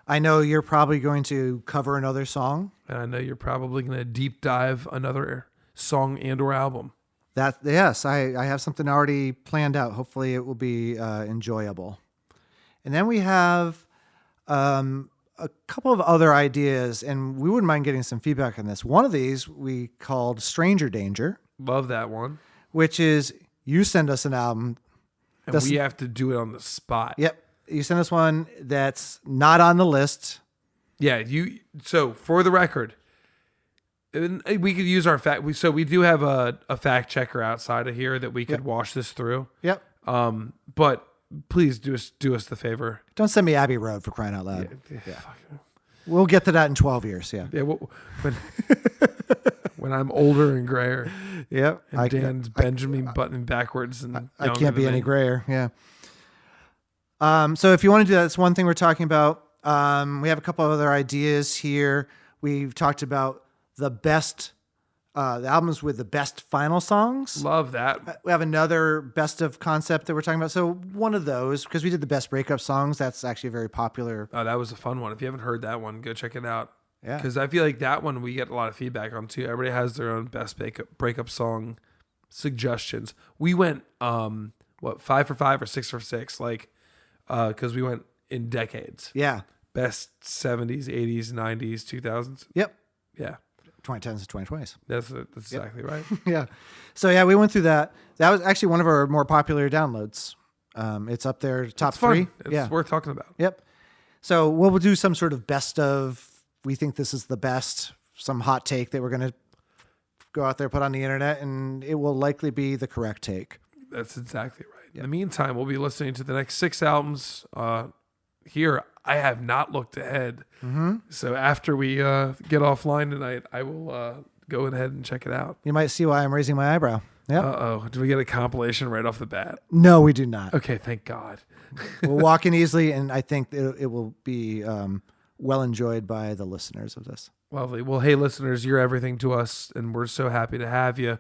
I know you're probably going to cover another song. And I know you're probably going to deep dive another song and or album. Yes, I have something already planned out. Hopefully it will be enjoyable. And then we have a couple of other ideas, and we wouldn't mind getting some feedback on this. One of these we called Stranger Danger. Love that one. Which is you send us an album. And we have to do it on the spot. Yep. You send us one that's not on the list. Yeah. So for the record, we could use our fact. So we do have a fact checker outside of here that we could wash this through. Yep. But please do us the favor. Don't send me Abbey Road, for crying out loud. Yeah. We'll get to that in 12 years. Yeah. Yeah. When I'm older and grayer. Yep. And Dan's Benjamin buttoning backwards, and I can't be any grayer. Yeah. So if you want to do that, that's one thing we're talking about. We have a couple of other ideas here. We've talked about the albums with the best final songs. Love that. We have another best of concept that we're talking about. So one of those, because we did the best breakup songs, that's actually very popular. Oh, that was a fun one. If you haven't heard that one, go check it out. Yeah. Because I feel like that one we get a lot of feedback on too. Everybody has their own best breakup song suggestions. We went 5 for 5 or 6 for 6, because we went in decades. Yeah. Best 70s, 80s, 90s, 2000s. Yep. Yeah. 2010s to 2020s. That's exactly right. Yeah. So yeah, we went through that. That was actually one of our more popular downloads. It's up there, top 3. It's worth talking about. Yep. So we'll do some sort of best of, we think this is the best, some hot take that we're going to go out there, put on the internet, and it will likely be the correct take. That's exactly right. In the meantime, we'll be listening to the next 6 albums here. I have not looked ahead. Mm-hmm. So after we get offline tonight, I will go ahead and check it out. You might see why I'm raising my eyebrow. Yep. Uh-oh. Do we get a compilation right off the bat? No, we do not. Okay, thank God. We'll walk in easily, and I think it will be well enjoyed by the listeners of this. Lovely. Well, hey, listeners, you're everything to us, and we're so happy to have you.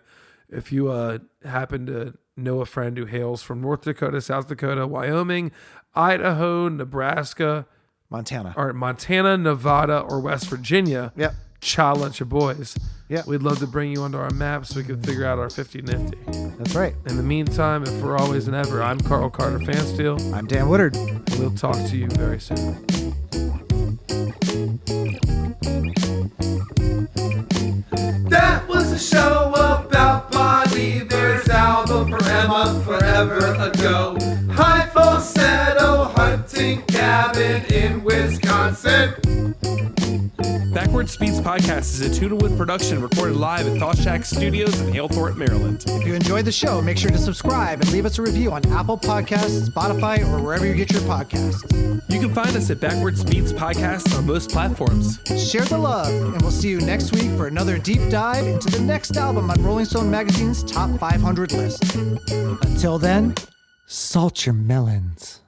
If you happen to know a friend who hails from North Dakota, South Dakota, Wyoming, Idaho, Nebraska, Montana, Nevada, or West Virginia, yep. Challenge your boys. Yep. We'd love to bring you onto our map so we can figure out our 50 nifty. That's right. In the meantime, and for always and ever, I'm Carl Carter Fansteel. I'm Dan Woodard. We'll talk to you very soon. That was a show about Bon Iver's album for Emma forever ago. High falsetto hunting cabin in Wisconsin. Back Backwards Beats Podcast is a Tuna-Wood production recorded live at Thought Shack Studios in Halethorpe, Maryland. If you enjoyed the show, make sure to subscribe and leave us a review on Apple Podcasts, Spotify, or wherever you get your podcasts. You can find us at Backwards Beats Podcast on most platforms. Share the love, and we'll see you next week for another deep dive into the next album on Rolling Stone Magazine's Top 500 list. Until then, salt your melons.